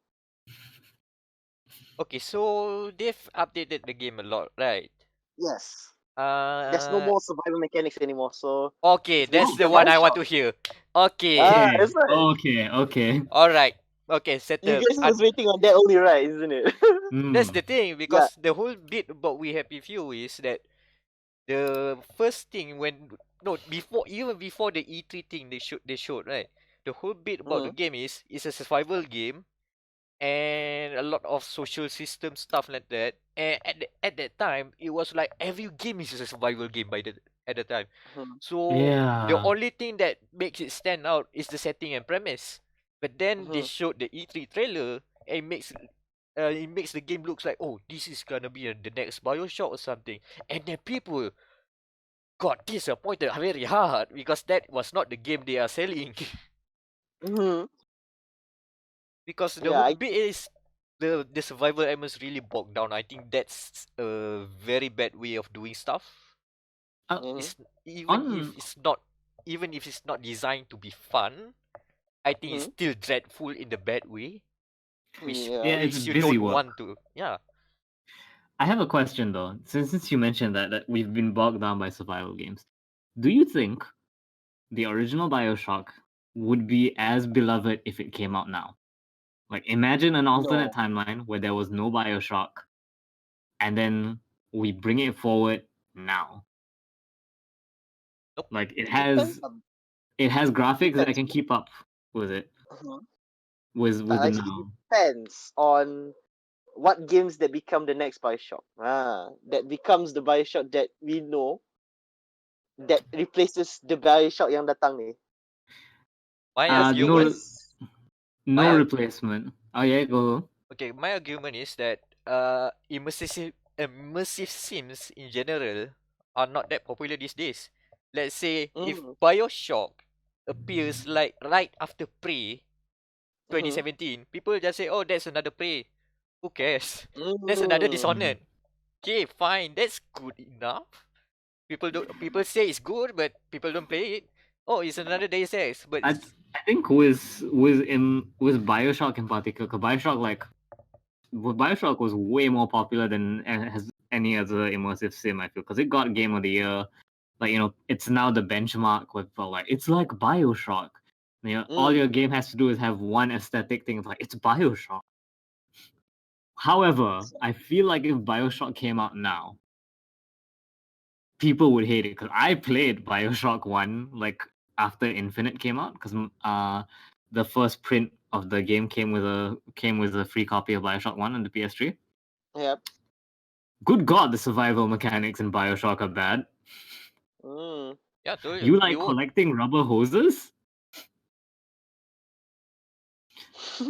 okay, so they've updated the game a lot, right? Yes, there's no Uh, more survival mechanics anymore, so okay, it's that's Oh, the basically a one I want Bioshock. to hear. Okay, okay, That's right. okay. all right, okay, You settled. guys was waiting on that only, right? Isn't it? That's Hmm. the thing Yeah. because the whole bit about We Happy Few is that the first thing when no before even before the E3 thing they showed right. The whole bit about the Mm-hmm. game is it's a survival game and a lot of social system stuff like that. And at that time, it was like every game is a survival game at the time. Mm-hmm. So the Yeah. only thing that makes it stand out is the setting and premise. But then they Mm-hmm. showed the E3 trailer and it makes the game looks like, oh, this is gonna be the next Bioshock or something. And then people got disappointed very hard because that was not the game they are selling. Mm-hmm. Because the Yeah. whole bit is the survival element really bogged down. I think that's a very bad way of doing stuff. Mm-hmm. It's even if On it's not even if it's not designed to be fun, I think it's Mm-hmm. still dreadful in the bad way, which yeah, Yeah. it's which you busy don't work. want to. Yeah. I have a question though. Since you mentioned that we've been bogged down by survival games, do you think the original BioShock would be as beloved if it came out now? Like, imagine an alternate No. timeline where there was no BioShock, and then we bring it forward now. Nope. Like, it Depends. has graphics that Depends. can keep up with it Mhm. with the Like I said, it now. depends on what games that become the next Bioshock. That becomes the Bioshock that we know, that replaces the Bioshock yang datang ni. My No argument, Because my ar- replacement. Oh yeah, go. okay, my argument is that immersive sims in general are not that popular these days. Let's say if mm, BioShock appears like right after Prey mm, 2017, people just say, "Oh, that's another Prey. Who cares? That's another mm, Mhm. Dishonored." Okay, fine, that's good enough. People say it's good, but people don't play it. Oh, it's another Deus Ex, but I I think with Bioshock in particular, 'cause Bioshock was way more popular than has any other immersive sim. I feel because it got Game of the Year. Like it's now the benchmark with like it's like Bioshock. All Mm. your game has to do is have one aesthetic thing. Like, it's Bioshock. However, I feel like if Bioshock came out now, people would hate it because I played Bioshock 1 like after Infinite came out, because the first print of the game came with a free copy of Bioshock 1 on the PS3. Yep. Good God, the survival mechanics in Bioshock are bad. Mm. Yeah, I told You you. like collecting rubber hoses?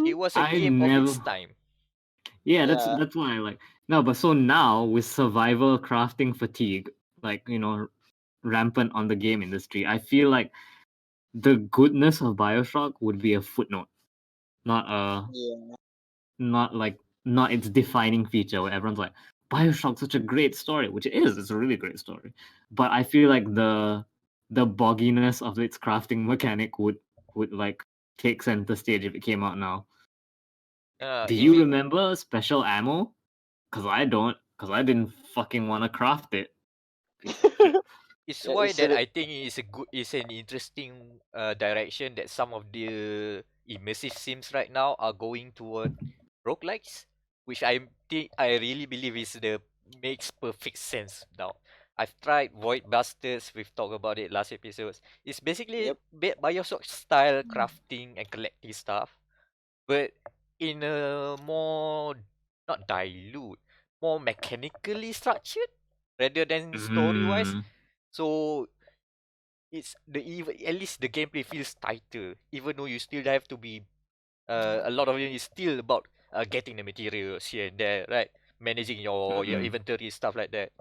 It was a I game of its never. time. Yeah, Yeah. that's why I like. No, but so now with survival crafting fatigue, like, rampant on the game industry, I feel like the goodness of Bioshock would be a footnote, not Yeah. not its defining feature where everyone's like, Bioshock's such a great story, which it is. It's a really great story. But I feel like the bogginess of its crafting mechanic would like take center stage if it came out now. Do If you it remember special ammo? Because I don't, because I didn't fucking want to craft it. Piece of shit. It's Yeah, why it's that a, I think it's an interesting direction that some of the immersive sims right now are going toward roguelikes, which I really believe is the makes perfect sense now. I've tried Void Busters, we've talked about it last episodes. It's basically yep. Bioshock style crafting and collecting stuff, but in a more not dilute, more mechanically structured rather than story wise. Mm, So it's at least the gameplay feels tighter, even though you still have to be a lot of it is still about getting the materials here and there, right? Managing your mm, inventory, stuff like that.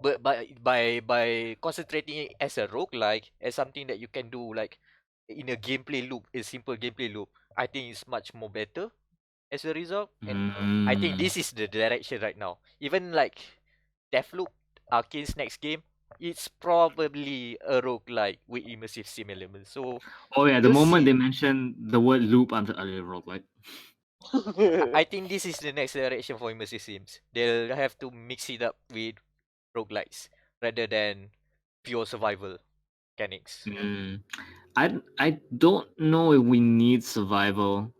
But by concentrating it as a roguelike, as something that you can do like in a gameplay loop, a simple gameplay loop, I think it's much more better as a result. And I think mm. this is the direction right now. Even like Deathloop, Arkane's next game, it's probably a roguelike with immersive sim elements. So Oh yeah, the we'll moment see. they mentioned the word loop, I'm just roguelike. I think this is the next direction for immersive sims. They'll have to mix it up with roguelikes rather than pure survival mechanics. Mm. I don't know if we need survival,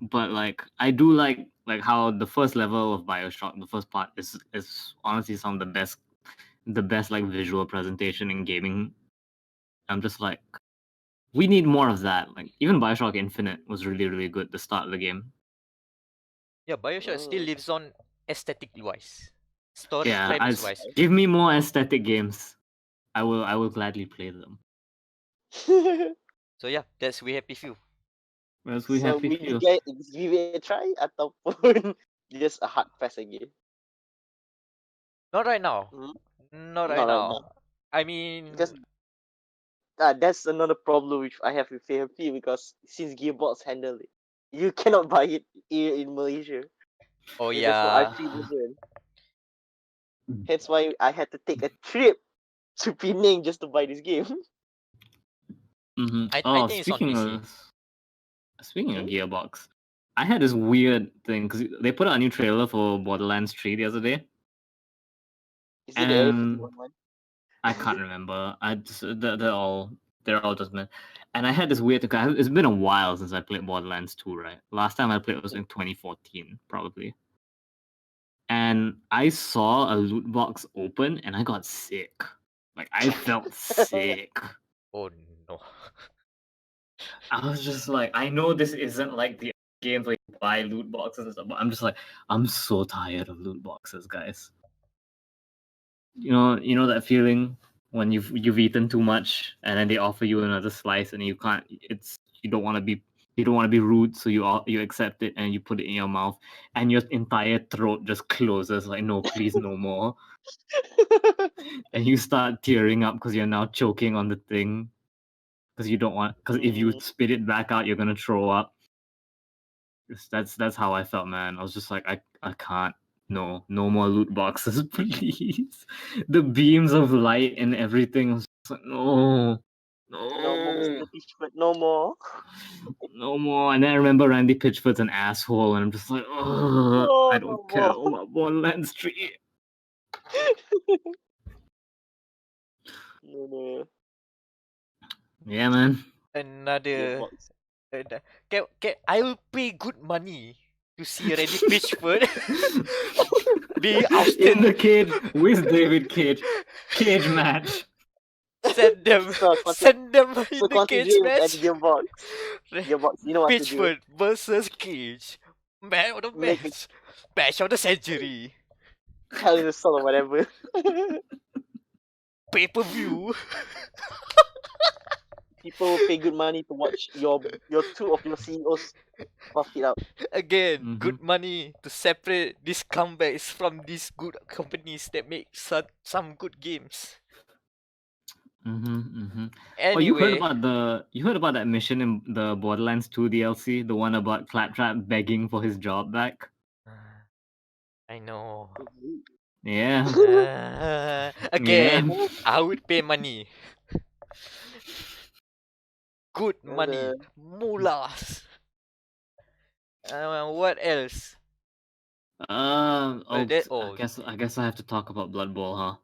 but like I do like how the first level of Bioshock, the first part is honestly some of the best like visual presentation in gaming. I'm just like, we need more of that. Like even Bioshock Infinite was really really good. The start of the game. Yeah, Bioshock still Mm. lives on aesthetically wise, story Yeah, premise wise. give me more aesthetic games. I will gladly play them. So yeah, that's We Happy Few. Whereas we So happy will you few. guys give it a try ataupun just a hard pass again? Not right now. Mm? Not right Not right now. now. I mean, Because that's another problem which I have with AFP because since Gearbox handle it, you cannot buy it here in Malaysia. oh There's no yeah. R3 version. Hence why I had to take a trip to Penang just to buy this game. Mm-hmm. I Oh, think it's on PC. speaking of Hmm? Gearbox, I had this weird thing because they put out a new trailer for Borderlands 3 the other day, Is it the Area and 51 one? I can't remember. I just they're all just men. And I had this weird thing. It's been a while since I played Borderlands 2, right? Last time I played was in 2014, probably. And I saw a loot box open, and I got sick. Like I felt sick. Oh no. I was just like, I know this isn't like the games where you buy loot boxes and stuff, but I'm just like, I'm so tired of loot boxes, guys. You know that feeling when you've eaten too much and then they offer you another slice and you can't. You don't want to be rude, so you accept it and you put it in your mouth and your entire throat just closes like, no, please, no more. And you start tearing up because you're now choking on the thing because you don't want, because if you Mm, spit it back out, you're gonna throw up. That's how I felt, man. I was just like, I can't. No more loot boxes, please. The beams of light and everything. I was just like, no more no, Mr. Pitchford, no more. no more. And then I remember Randy Pitchford's an asshole, and I'm just like, I No, don't no care more. about Borderlands 3. No, no. Yeah, man. Another. Gearbox. I will pay good money to see Randy Pitchford being In ousted. the cage with David Cage. Cage match. Send them, So, send them in so the cage concentrate at match. Gearbox. Gearbox, you know what to do. Pitchford versus Cage. Man of the Make it match. Match of the century. Hell in a Cell or whatever. Pay-per-view. People will pay good money to watch your two of your CEOs buff it out. Again, good Mhm. money to separate these comebacks from these good companies that make some good games. Oh, you heard Anyway, about that mission in the Borderlands 2 DLC, the one about Claptrap begging for his job back? I know. Yeah. Again, Yeah. I would pay money. Good And money. Mulas. What else? I Oh, guess I have to talk about Blood Bowl, huh?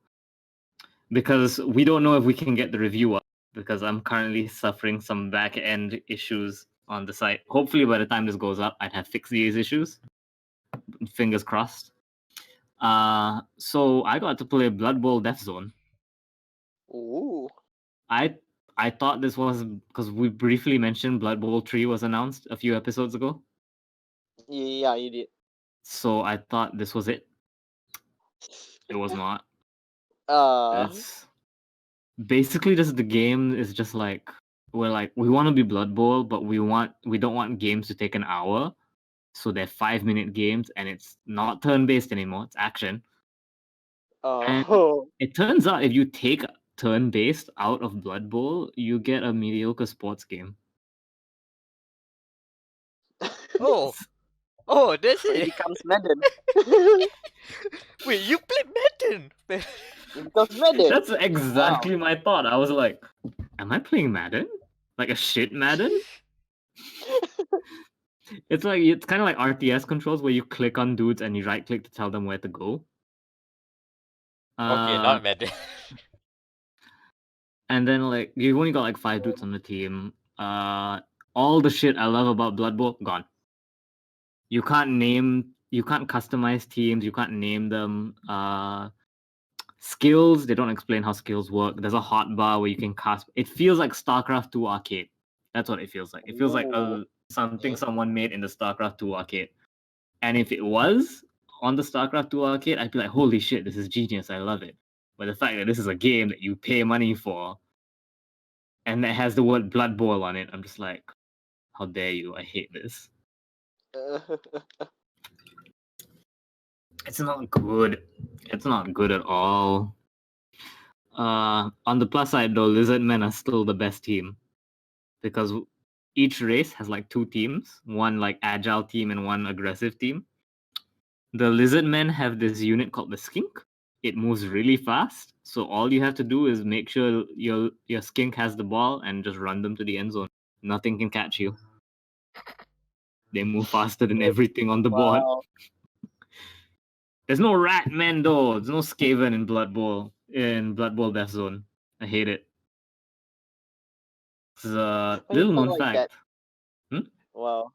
Because we don't know if we can get the review up because I'm currently suffering some back end issues on the site. Hopefully by the time this goes up, I'd have fixed these issues. Fingers crossed. So I got to play Blood Bowl Death Zone. ooh, I thought this was because we briefly mentioned Blood Bowl 3 was announced a few episodes ago. yeah, you did. So I thought this was it. It was not. It's basically just the game is just like we want to be Blood Bowl, but we don't want games to take an hour. So they're 5-minute games and it's not turn-based anymore, it's action. Oh, It turns out if you take turn-based out of Blood Bowl, you get a mediocre sports game. oh, that's so it it. becomes Madden. Wait, you played Madden? It becomes Madden. That's exactly my thought. I was like, am I playing Madden? Like a shit Madden? It's kind of like RTS controls where you click on dudes and you right click to tell them where to go. Okay, not Madden. And then like you've only got like 5 dudes on the team. All the shit I love about Blood Bowl gone. You can't customize teams, you can't name them. Skills, they don't explain how skills work. There's a hotbar where you can cast. It feels like StarCraft 2 arcade. That's what it feels like. It feels like Ooh. something someone made in the StarCraft 2 arcade. And if it was on the StarCraft 2 arcade, I'd be like, holy shit, this is genius. I love it. But the fact that this is a game that you pay money for and that has the word Blood Bowl on it, I'm just like, how dare you? I hate this. It's not good. It's not good at all. On the plus side, though, Lizard Men are still the best team because each race has like 2 teams, one like agile team and one aggressive team. The Lizard Men have this unit called the Skink. It moves really fast, so all you have to do is make sure your Skink has the ball and just run them to the end zone. Nothing can catch you. They move faster than everything on the board. Wow. There's no Rat Men though. There's no Skaven in Blood Bowl Death Zone. I hate it. It's a When you little talk known like fact. that, wow.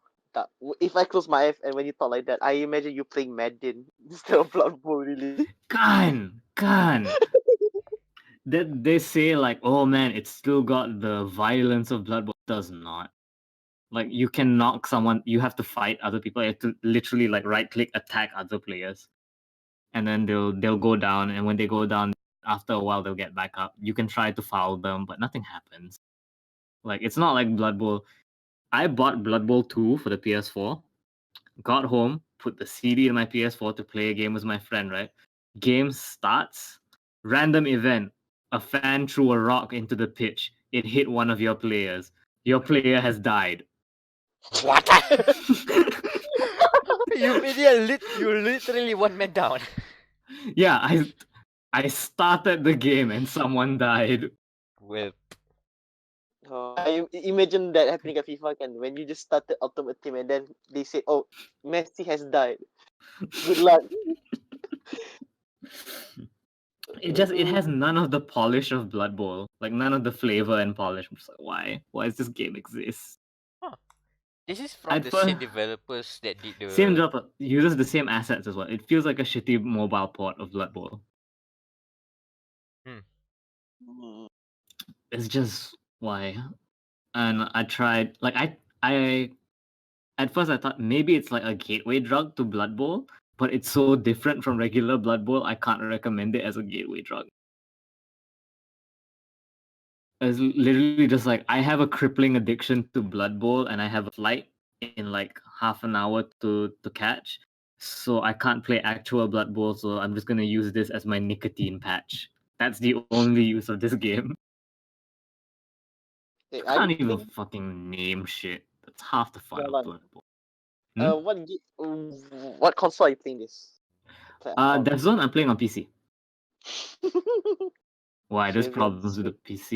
If I close my eyes and when you talk like that, I imagine you playing Madden instead of Blood Bowl, really. Can. They say like, oh man, it's still got the violence of Blood Bowl. It does not. Like you can knock someone, you have to fight other people. You have to literally like right click attack other players. And then they'll go down, and when they go down, after a while they'll get back up. You can try to foul them, but nothing happens. Like it's not like Blood Bowl. I bought Blood Bowl 2 for the PS4, got home, put the CD in my PS4 to play a game with my friend, right? Game starts, random event. A fan threw a rock into the pitch. It hit one of your players. Your player has died. What? You literally one man down. Yeah, I started the game and someone died. Well, I imagine that happening at FIFA can when you just started Ultimate Team and then they say, "Oh, Messi has died. Good luck." it has none of the polish of Blood Bowl, like none of the flavor and polish. I'm just like, why? Why does this game exist? Huh. This is from At the first, same developers that did the. same developer uses the same assets as well. It feels like a shitty mobile port of Blood Bowl. Mm. It's just why. And I tried, like I at first I thought maybe it's like a gateway drug to Blood Bowl, but it's so different from regular Blood Bowl, I can't recommend it as a gateway drug. It's literally just like I have a crippling addiction to Blood Bowl, and I have a flight in like half an hour to catch, so I can't play actual Blood Bowl. So I'm just gonna use this as my nicotine patch. That's the only use of this game. I I can't even think fucking name shit. That's half the fun hold of on. Blood Bowl. What console are you playing this? Platform. Death I'm playing on PC. Why? There's Should I play on the problems with the Switch? PC.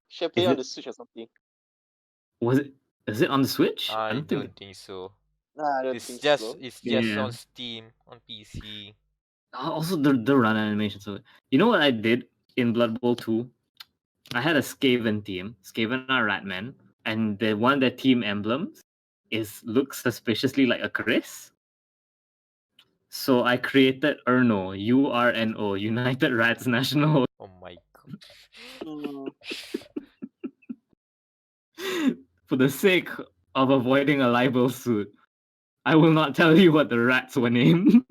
Should I play Is on the it? Switch or something? Was it? Is it on the Switch? I I don't think. don't think so. Nah, I don't It's think just so. it's just Yeah. on Steam on PC. Also, the run animation. So you know what I did in Blood Bowl 2? I had a Skaven team. Skaven are Ratmen, and one of their team emblems looks suspiciously like a Chris. So I created Urno, URNO, United Rats National. Oh my god. Mm. For the sake of avoiding a libel suit, I will not tell you what the rats were named.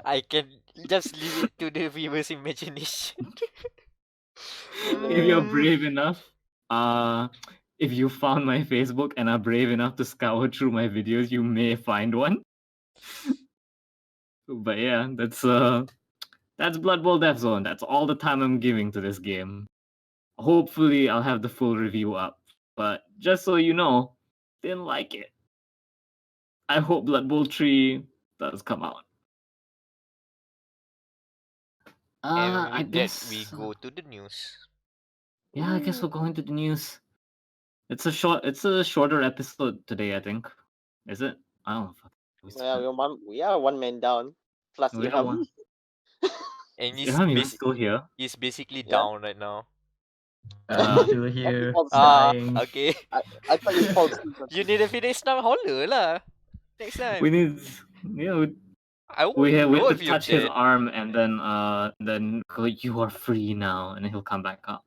I can just leave it to the viewers' imagination. If you're brave enough, if you found my Facebook and are brave enough to scour through my videos, you may find one. But yeah, that's Blood Bowl Death Zone. That's all the time I'm giving to this game. Hopefully, I'll have the full review up. But just so you know, didn't like it. I hope Blood Bowl 3 does come out. And I with guess that, we go to the news. Yeah, I guess we're going to the news. It's a shorter episode today, I think. Is it? I don't know. Well, we are one man down. Plus We are Irham. one. And Is Irham even still here? he's basically Yeah. down right now. I'm still here, Ah, dying. okay. I thought you fall asleep. You need to finish now holler lah. Next time. We need, yeah, I won't we have know to if you're touch his dead. arm and then go, you are free now, and then he'll come back up.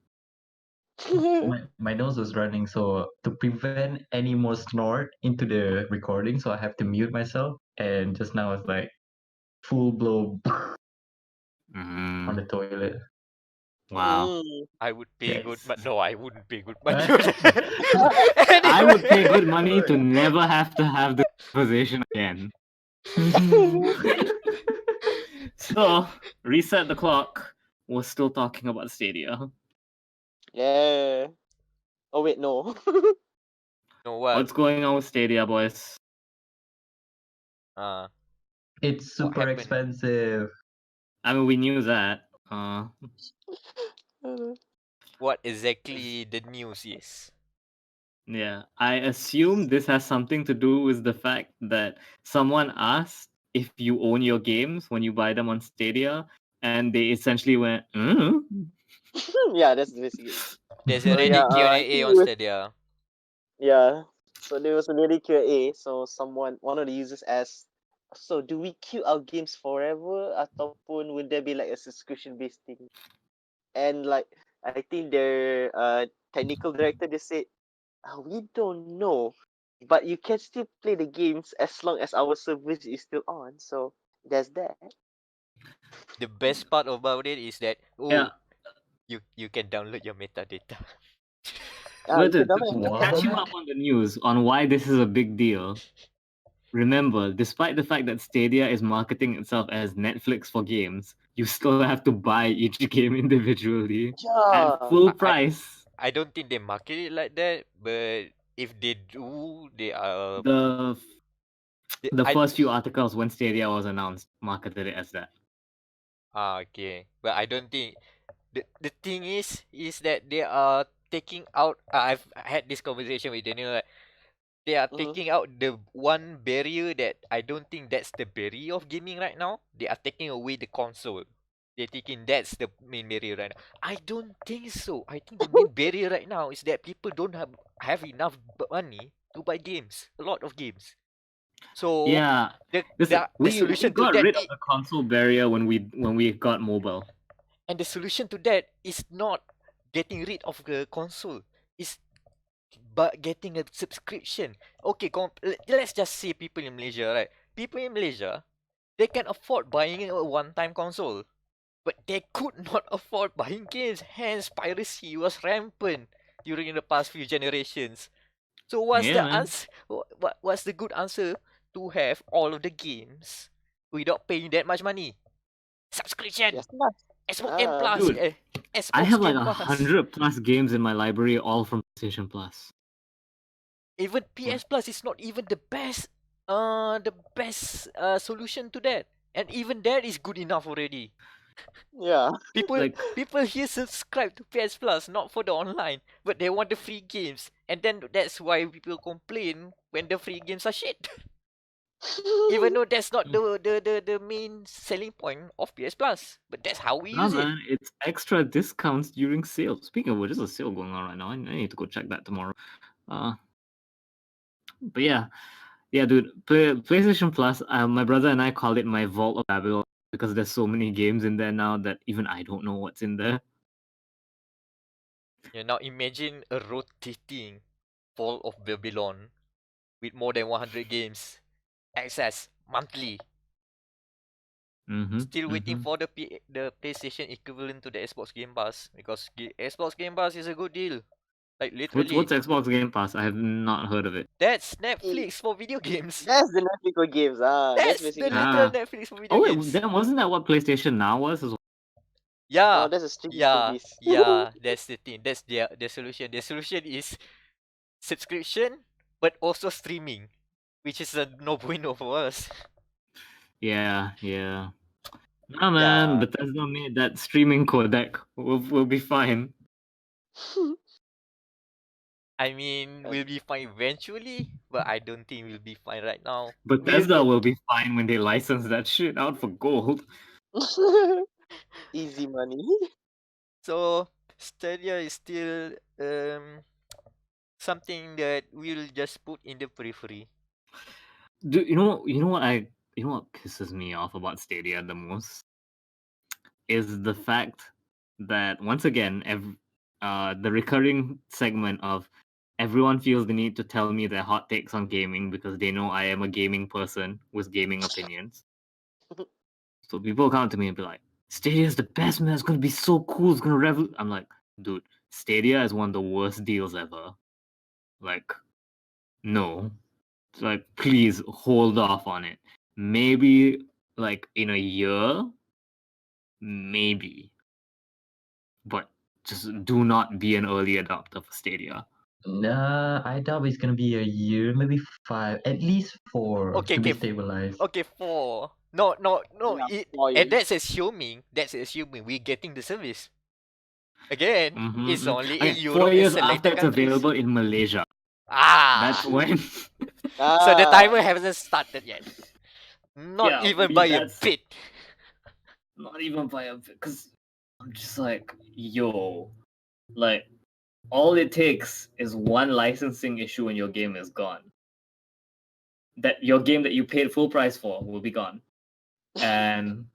My nose was running, so to prevent any more snort into the recording, so I have to mute myself. And just now it's like full blow on the toilet. Wow. I would pay good, Yes. but no, I wouldn't pay good money. for that. I would pay good money to never have to have this conversation again. So, reset the clock. We're still talking about Stadia. Yeah. Oh wait, no. No what? What's going on with Stadia, boys? It's What super happened? expensive. I mean, we knew that. What exactly the news is? Yeah, I assume this has something to do with the fact that someone asked if you own your games when you buy them on Stadia, and they essentially went, Yeah, that's basically it. There's So, already yeah, I Q&A think on it was- Stadia. Yeah. So there was a lady Q&A. So one of the users asked, so do we queue our games forever ataupun would there be like a subscription based thing? And like I think their technical director just said, we don't know, but you can still play the games as long as our service is still on. So there's that. The best part about it is that Yeah. you can download your metadata. But You to can download catch you What? up on the news on why this is a big deal, remember, despite the fact that Stadia is marketing itself as Netflix for games, you still have to buy each game individually at full price. I don't think they market it like that, but if they do, they are. The first few articles when Stadia was announced marketed it as that. Okay. But I don't think the thing is that they are taking out. I've had this conversation with Danial. Like, they are Mhm. taking out the one barrier that I don't think that's the barrier of gaming right now. They are taking away the console. They're thinking that's the main barrier right now. I don't think so. I think the main barrier right now is that people don't have enough money to buy games. A lot of games. So Yeah. the Listen, the we solution to got that rid of the console barrier when we got mobile. and the solution to that is not getting rid of the console. It's but getting a subscription. Okay, let's just say people in Malaysia, right? People in Malaysia, they can afford buying a one-time console, but they could not afford buying games. Hence, piracy was rampant during the past few generations. So, what's Yeah, the man. answer? What's the good answer to have all of the games without paying that much money? Subscription. Yes, plus. Xbox Game Ah. Plus. Dude, I Xbox have like Game Pass. 100+ games in my library, all from PlayStation Plus. Even PS Plus is not even the best solution to that. And even that is good enough already. Yeah. People Like, people here subscribe to PS Plus not for the online, but they want the free games. And then that's why people complain when the free games are shit. Even though that's not the main selling point of PS Plus. But that's how we nah, use it. man, it's extra discounts during sales. Speaking of which, there's a sale going on right now. I need to go check that tomorrow. But yeah, dude. PlayStation Plus. My brother and I called it my Vault of Babylon because there's so many games in there now that even I don't know what's in there. Yeah, now imagine a rotating Fall of Babylon with more than 100 games. Access monthly. Mm-hmm. Still waiting Mm-hmm. for the PlayStation equivalent to the Xbox Game Pass because Xbox Game Pass is a good deal. Like What's literally, Xbox Game Pass? I have not heard of it. that's Eh, Netflix for video games. That's the Netflix for games. That's That's the basically. literal Ah. Netflix for video Oh wait, games. then wasn't that what PlayStation Now was as well? Yeah, Oh, that's a streaming yeah, service. yeah. That's the thing. That's the solution. The solution is subscription, but also streaming, which is a no bueno for us. Yeah. Nah, man, Yeah, Bethesda made that streaming codec. We'll be fine. I mean we'll be fine eventually, but I don't think we'll be fine right now. Bethesda will be fine when they license that shit out for gold. Easy money. So Stadia is still something that we'll just put in the periphery. You know what pisses me off about Stadia the most is the fact that once again, the recurring segment of everyone feels the need to tell me their hot takes on gaming because they know I am a gaming person with gaming opinions. So people come to me and be like, Stadia is the best, man. It's gonna be so cool. It's gonna revolution. I'm like, dude, Stadia is one of the worst deals ever. Like, no. Like, please hold off on it. Maybe like in a year, maybe. But just do not be an early adopter for Stadia. Nah, I doubt it's gonna be a year, maybe 5, at least 4 Okay, to be okay, stabilized. okay. No, no, no. Yeah, It, 4 years. and that's assuming we're getting the service. Again, it's only in Okay, 4 Europe and years after selected it's countries. available in Malaysia. Ah, That's when. so the Ah, timer hasn't started yet. Not Yeah, even by a that's bit. not even by a bit. Because I'm just like, yo, like, all it takes is one licensing issue and your game is gone. That your game that you paid full price for will be gone. And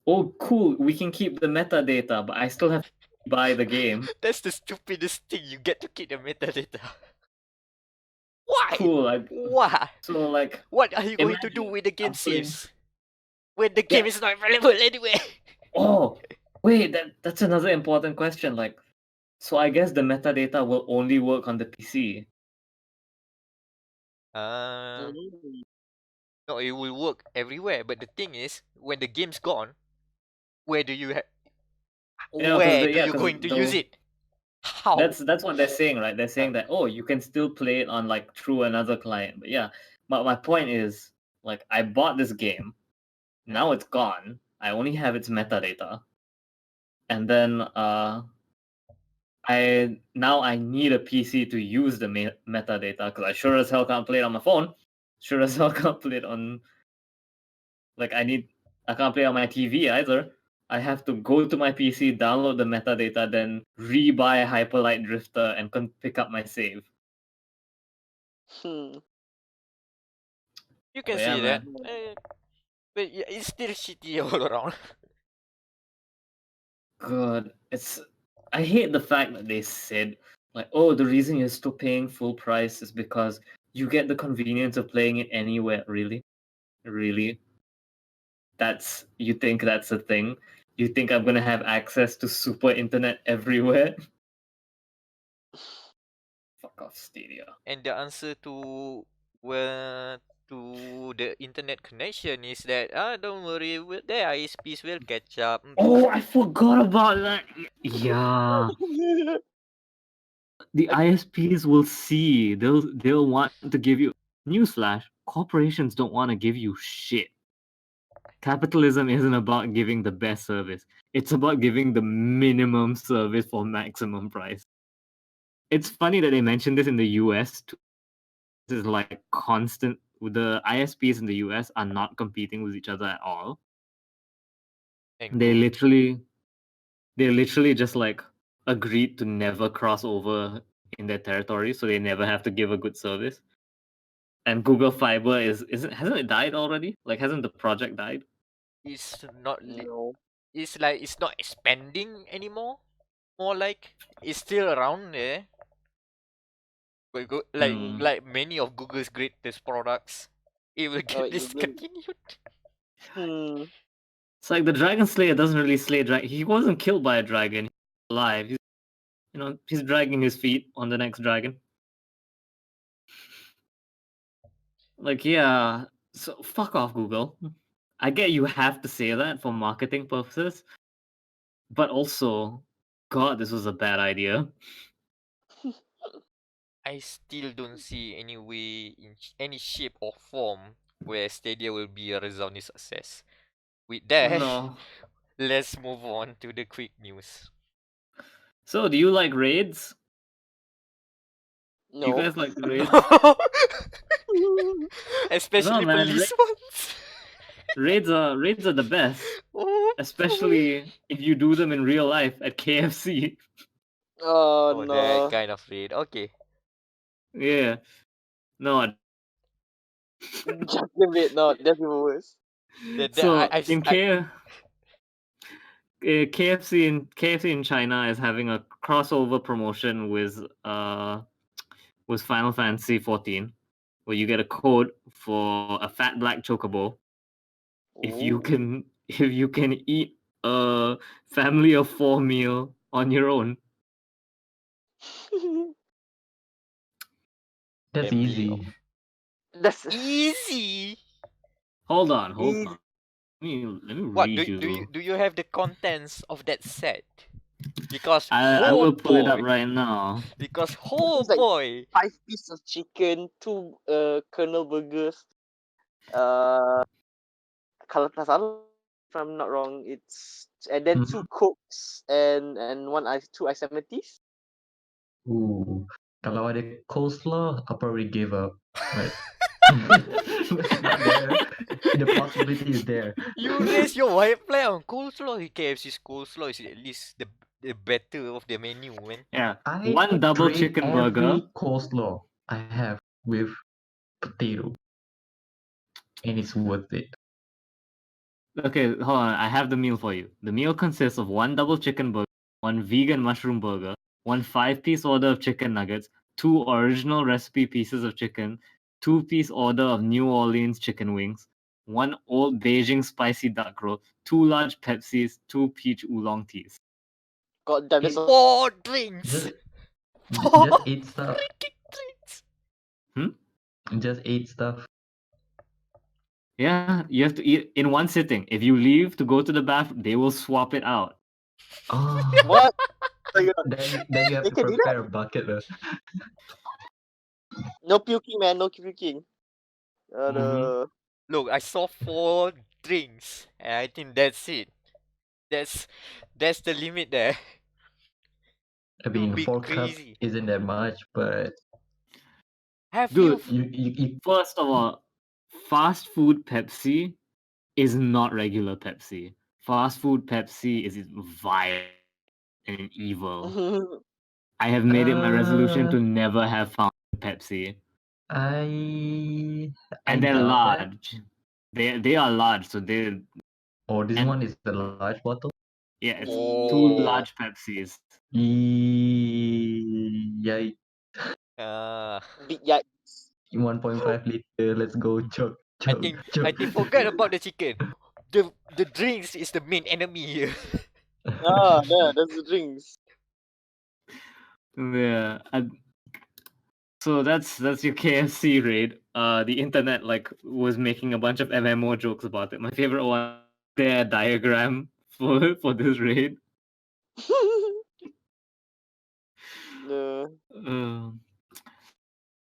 oh, cool, we can keep the metadata, but I still have to buy the game. That's the stupidest thing. You get to keep the metadata. Why? Cool, like, Why? so like, What are you going to do imagine with the game I'm playing. saves when the game Yeah. is not available anyway? Oh, wait, that's another important question. Like, so I guess the metadata will only work on the PC. mm. No, it will work everywhere. But the thing is, when the game's gone, where do you Yeah, where do you because going to use it? How? that's what they're saying, right? They're saying that you can still play it on like through another client. But yeah, my point is like I bought this game, now it's gone. I only have its metadata, and then I need a PC to use the metadata because I sure as hell can't play it on my phone. Sure as hell can't play it on. Like I can't play it on my TV either. I have to go to my PC, download the metadata, then re-buy Hyperlight Drifter and pick up my save. Hmm. You can But yeah, see that. man. But yeah, it's still shitty all around. God, I hate the fact that they said like, oh, the reason you're still paying full price is because you get the convenience of playing it anywhere. Really? You think that's a thing? You think I'm gonna have access to super internet everywhere? Fuck off, Stadia. And the answer to the internet connection is that don't worry, the ISPs will catch up. Oh, I forgot about that. Yeah, the ISPs will see. They'll want to give you newsflash. Corporations don't want to give you shit. Capitalism isn't about giving the best service. It's about giving the minimum service for maximum price. It's funny that they mentioned this in the US too. This is like constant. The ISPs in the US are not competing with each other at all. And They Google- literally just like agreed to never cross over in their territory, so they never have to give a good service. And Google Fiber hasn't it died already? Like hasn't the project died? it's not. No. It's like it's not expanding anymore. More like it's still around there. But like many of Google's greatest products, it will get discontinued. Hmm. It's like the Dragon Slayer doesn't really slay dragon. He wasn't killed by a dragon. He's alive. He's dragging his feet on the next dragon. Like, yeah. So fuck off, Google. I get you have to say that for marketing purposes, but also, God, this was a bad idea. I still don't see any way in any shape or form where Stadia will be a resounding success. With that, No. let's move on to the quick news. So, do you like raids? No. You guys like raids? Especially No, man, police ones. Raids are the best, Oh, especially if you do them in real life at KFC. Oh that no. kind of raid. Okay. Yeah. No. Just a bit, no, that's even worse. So in KFC in China is having a crossover promotion with Final Fantasy XIV, where you get a code for a fat black chocobo if you can eat a family of 4 meal on your own. That's Family easy. That's easy. Hold on. easy. Let me What read you. do you have the contents of that set? Because I will pull it up right now. Because It's like boy. 5 pieces of chicken, 2 Colonel burgers, color plus if I'm not wrong, it's and then 2 cokes and 2 ice lemon teas. Ooh, kalau ada coleslaw, I'll probably give up. But it's not there. The possibility is there. You raise your white flag on coleslaw. KFC's coleslaw is at least the better of the menu, man. Yeah. I One double trade chicken every burger. coleslaw I have with potato, and it's worth it. Okay, hold on. I have the meal for you. The meal consists of 1 double chicken burger, 1 vegan mushroom burger, 1 5-piece order of chicken nuggets, 2 original recipe pieces of chicken, 2-piece order of New Orleans chicken wings, 1 old Beijing spicy duck roll, 2 large Pepsis, 2 peach oolong teas. God damn, that's all. 4 drinks. Just 8 stuff. Drinks. Just 8 stuff. Yeah, you have to eat in one sitting. If you leave to go to the bathroom, they will swap it out. Oh, What? then you have They to can do prepare a bucket. No puking, man. No puking. Look, I saw 4 drinks, and I think that's it. That's the limit there. I mean, be 4 cups crazy. isn't that much, but Have Dude, you first of all, fast food Pepsi is not regular Pepsi. Fast food Pepsi is vile and evil. I have made it my resolution uh, to never have found Pepsi. I And they're doubt that. large. They are large, so they Oh, this and one is the large bottle. yeah, it's two Oh. large Pepsis. Yikes. Uh, Big yikes. 1.5 liter. Let's go. Chug, I chug, think chug. forget about the chicken. The drinks is the main enemy here. Ah, yeah, that's the drinks. Yeah. So that's your KFC raid. The internet was making a bunch of MMO jokes about it. My favorite one, their diagram for this raid. No.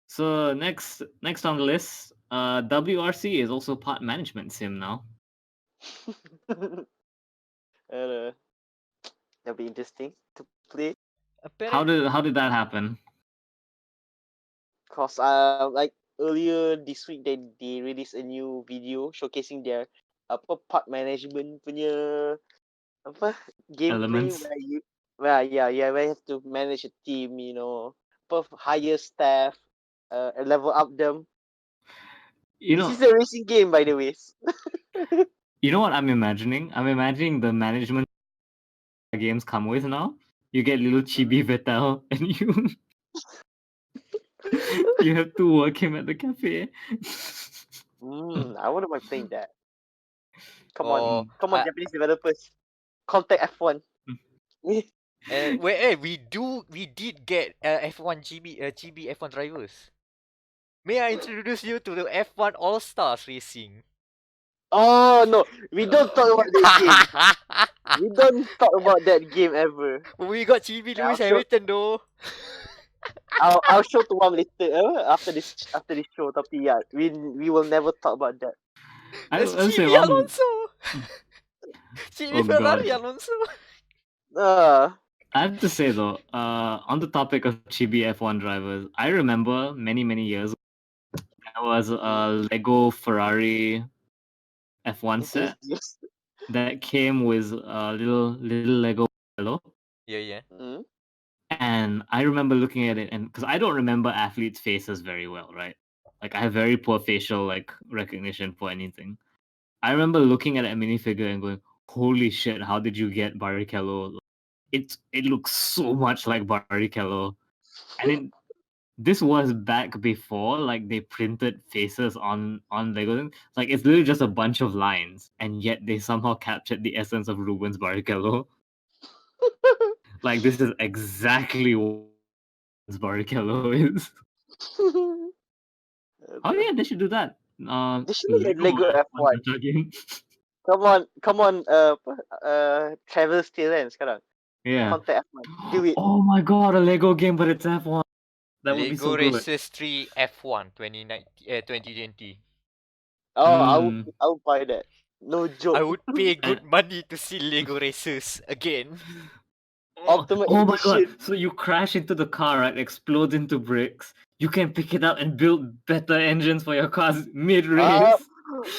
So next on the list, WRC is also part management sim now. uh, that'll be interesting to play. Apparently, How did that happen? Cause like earlier this week they released a new video showcasing their part management punya apa gameplay Elements. where you have to manage a team, hire staff, level up them. You This know, is a racing game, by the way. you know what I'm imagining? I'm imagining the management games come with now. You get little chibi Vettel and you have to work him at the cafe. I wouldn't mind playing that. Come or on, Japanese developers, contact F1. we did get F1 GB F1 drivers. May I introduce you to the F1 All Stars Racing? Oh no, we don't talk about that game. We don't talk about that game ever. We got GB I'll Lewis show Hamilton though. I'll show to one later after this show. Tapi yeah, we will never talk about that. There's I'll say GB one. Alonso. GB Oh Ferrari god. Alonso. Uh, I have to say though, on the topic of chibi F1 drivers, I remember many years ago, there was a Lego Ferrari F1 set enthusiast. that came with a little Lego Hello. Yeah. Mm. And I remember looking at it, and because I don't remember athletes' faces very well, right? Like I have very poor facial recognition for anything. I remember looking at a minifigure and going, "Holy shit! How did you get Barrichello? It looks so much like Barrichello." And this was back before they printed faces on Lego. Like it's literally just a bunch of lines, and yet they somehow captured the essence of Rubens Barrichello. Like this is exactly what Barrichello is. Oh yeah, they should do that. They should make a Lego Lego F1 F1. gacha game. Come on, Travel Still sekarang. Yeah. Contact F1. Do it. Oh my god, a Lego game, but it's F1. That would be Lego so good. Racers 3 F1 2020. Oh, Mm. I would buy that. No joke. I would pay good money to see Lego Racers again. Ultimate Oh my god! Edition. So you crash into the car, right? Explodes into bricks. You can pick it up and build better engines for your cars mid Ah, race.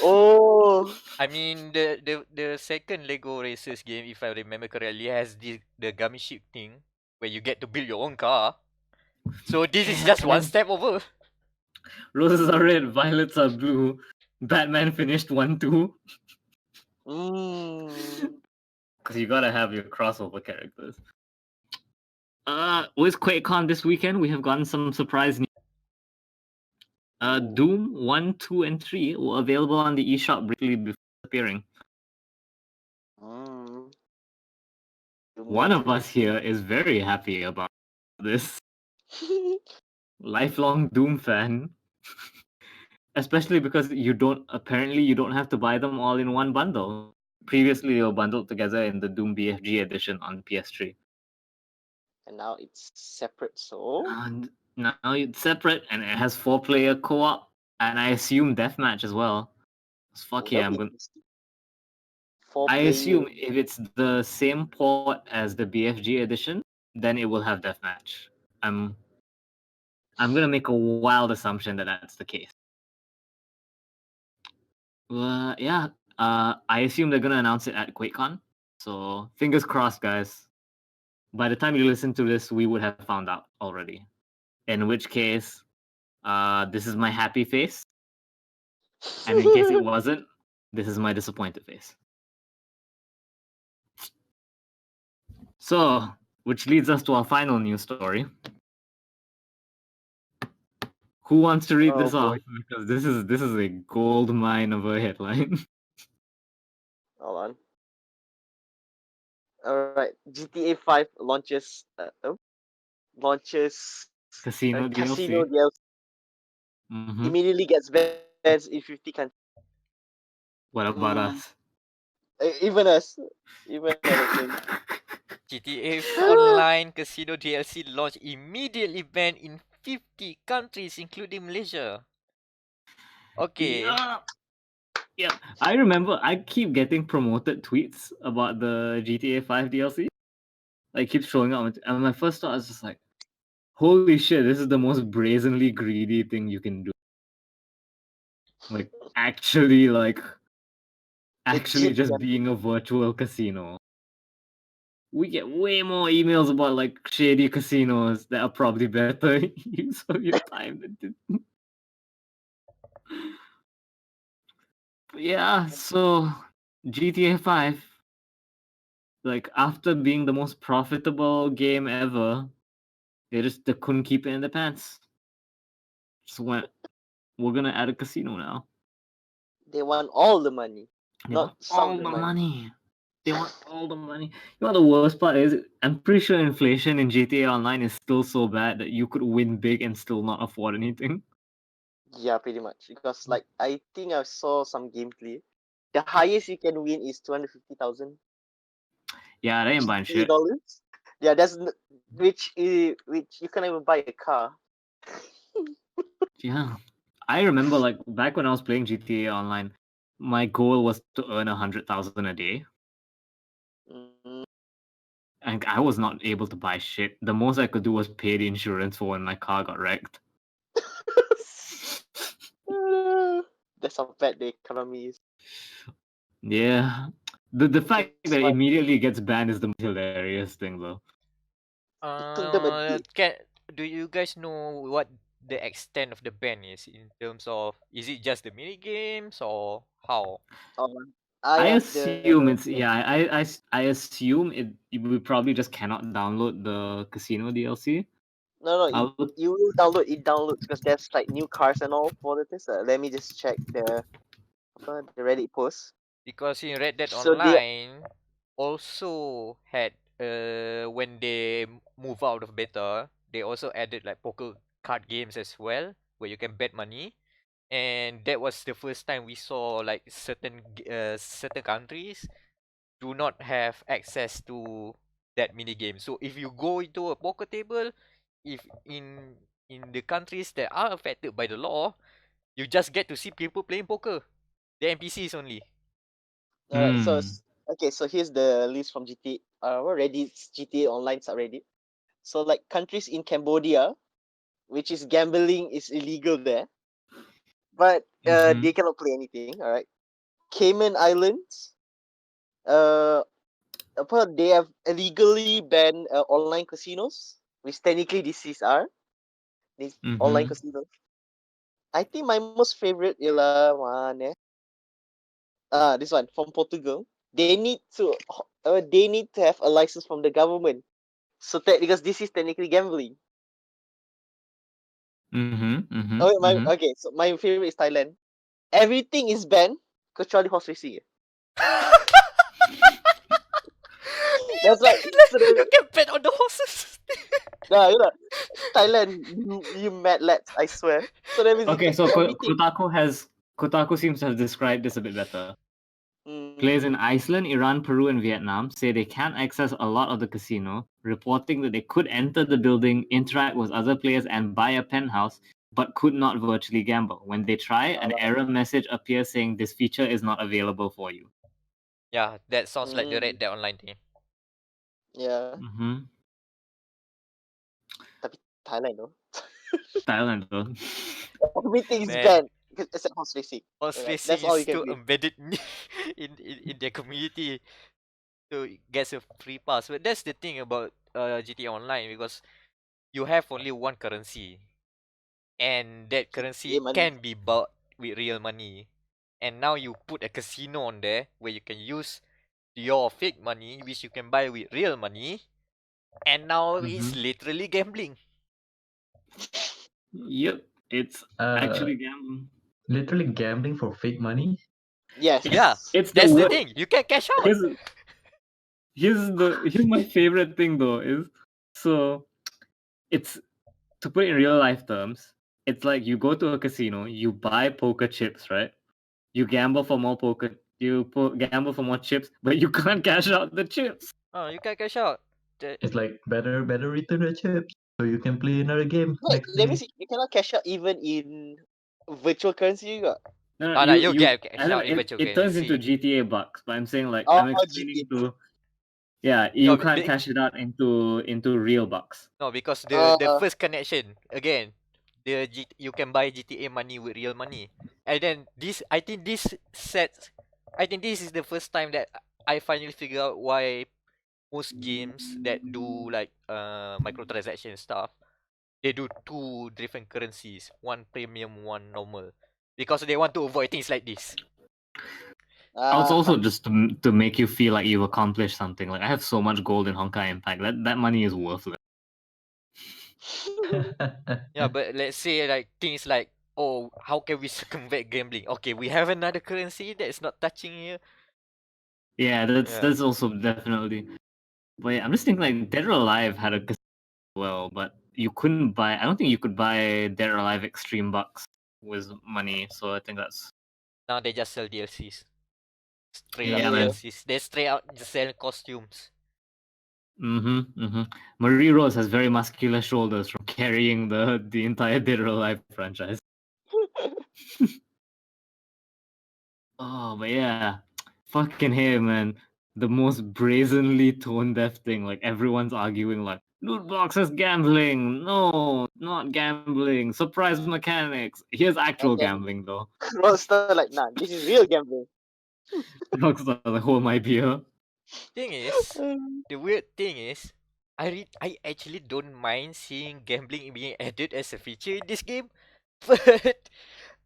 oh. I mean the second Lego Racers game, if I remember correctly, has the gummy ship thing where you get to build your own car. So this is just one step over. Roses are red, violets are blue. Batman finished 1-2. Because you gotta have your crossover characters. With QuakeCon this weekend, we have gotten some surprise news. Doom 1, 2, and 3 were available on the eShop briefly before appearing. One of us here is very happy about this. Lifelong Doom fan. Especially because you don't have to buy them all in one bundle. Previously, they were bundled together in the Doom BFG edition on PS3. And now it's separate, so And now it's separate, and it has 4-player co-op, and I assume deathmatch as well. Fuck yeah, I'm gonna. I assume if it's the same port as the BFG edition, then it will have deathmatch. I'm gonna make a wild assumption that that's the case. Yeah. I assume they're gonna announce it at QuakeCon. So fingers crossed, guys. By the time you listen to this, we would have found out already. In which case, this is my happy face. And in case it wasn't, this is my disappointed face. So, which leads us to our final news story. Who wants to read this off? Because this is a gold mine of a headline. Hold on. All right, GTA 5 launches Casino casino DLC. DLC. Mm-hmm. Immediately gets banned in 50 countries. What about us? Even us, even us. GTA Online Casino DLC launch immediately banned in 50 countries, including Malaysia. Okay. Yeah. I remember I keep getting promoted tweets about the GTA 5 DLC. Like keeps showing up, and my first thought was just like, holy shit, this is the most brazenly greedy thing you can do. Like actually Legit just gambling. being a virtual casino. We get way more emails about like shady casinos that are probably better use of your time than yeah, so GTA 5, like after being the most profitable game ever, they couldn't keep it in the pants. Just went, we're gonna add a casino now. They want all the money, They not want some all of the the money. money. They want all the money. You know what the worst part is? I'm pretty sure inflation in GTA Online is still so bad that you could win big and still not afford anything. Yeah, pretty much. Because like I think I saw some gameplay. The highest you can win is 250,000 Yeah, they ain't buying shit. dollars. Yeah, which you can't even buy a car. Yeah. I remember like back when I was playing GTA Online, my goal was to earn 100,000 a day. Mm. And I was not able to buy shit. The most I could do was pay the insurance for when my car got wrecked. That's how bad the economy is. Yeah. The fact That's that it why immediately gets banned is the most hilarious thing though. it took them a bit. Do you guys know what the extent of the ban is in terms of, is it just the mini games or how? I I have assume it's I assume we probably just cannot download the casino DLC. no, I would, you will download it downloads because there's like new cars and all for the test. Let me just check the Reddit post. Because in Red Dead So they Online also had when they move out of beta, they also added like poker card games as well, where you can bet money. And that was the first time we saw like certain countries do not have access to that mini game. So if you go into a poker table, if in the countries that are affected by the law, you just get to see people playing poker. The NPCs only. Alright, so okay, so here's the list from Reddit's GTA Online subreddit. So like countries in Cambodia, which is gambling is illegal there, but they cannot play anything. All right, Cayman Islands, uh, they have illegally banned online casinos, which technically these online casinos. I think my most favorite ialah mana? This one from Portugal. They need to have a license from the government. So because this is technically gambling. Okay. So my favorite is Thailand. Everything is banned, concerning horse racing. That's right. So You can bet on the horses. you know, Thailand, you mad lads, I swear. So that means okay, so everything. Kotaku seems to have described this a bit better. Mm, Players in Iceland, Iran, Peru, and Vietnam say they can't access a lot of the casino, reporting that they could enter the building, interact with other players, and buy a penthouse, but could not virtually gamble. When they try, an error message appears saying this feature is not available for you. Yeah, that sounds like the Red Dead Online thing. yeah. Thailand, no? Thailand though. Everything is Man. banned except horse racing. Horse Alright, racing that's all is you can still do. embedded in their community, so it gets a free pass. But that's the thing about GTA Online, because you have only one currency, and that currency money. can be bought with real money. And now you put a casino on there where you can use your fake money, which you can buy with real money, and now it's literally gambling. Yep, it's actually gambling. Literally gambling for fake money. Yes. Yeah, It's that's the word. thing. You can cash out. Here's my favorite thing though is, so it's, to put it in real life terms, it's like you go to a casino, you buy poker chips, right? You gamble for more gamble for more chips, but you can't cash out the chips. Oh, you can cash out. It's like better return the chips so you can play another game Wait, next let day. me see. You cannot cash out even in virtual currency juga. No, Oh, no, you get I cash know out in virtual it turns into currency. GTA bucks, but I'm saying like Oh, I'm explaining GTA. to, yeah, No, you can't cash it out into real bucks. No, because Uh, the first connection again, you can buy GTA money with real money, and then I think this is the first time that I finally figure out why most games that do like microtransaction stuff, they do two different currencies, one premium, one normal, because they want to avoid things like this. It's also just to make you feel like you've accomplished something. Like, I have so much gold in Honkai Impact. That money is worthless. Yeah, but let's say like things like, oh, how can we circumvent gambling? Okay, we have another currency that is not touching here. Yeah, that's also definitely. But yeah, I'm just thinking like Dead or Alive had a casino as well, but you couldn't buy. I don't think you could buy Dead or Alive Extreme Bucks with money. So I think that's. Now they just sell DLCs. Straight Yeah, up man. DLCs. They straight out just sell costumes. Marie Rose has very muscular shoulders from carrying the entire Dead or Alive franchise. Oh, but yeah, fucking hey, man. The most brazenly tone deaf thing. Like, everyone's arguing, like, loot boxes gambling. No, not gambling. Surprise mechanics. Here's actual gambling, though. Rockstar like, nah, this is real gambling. Rockstar, like, hold my beer. Thing is, the weird thing is, I actually don't mind seeing gambling being added as a feature in this game, but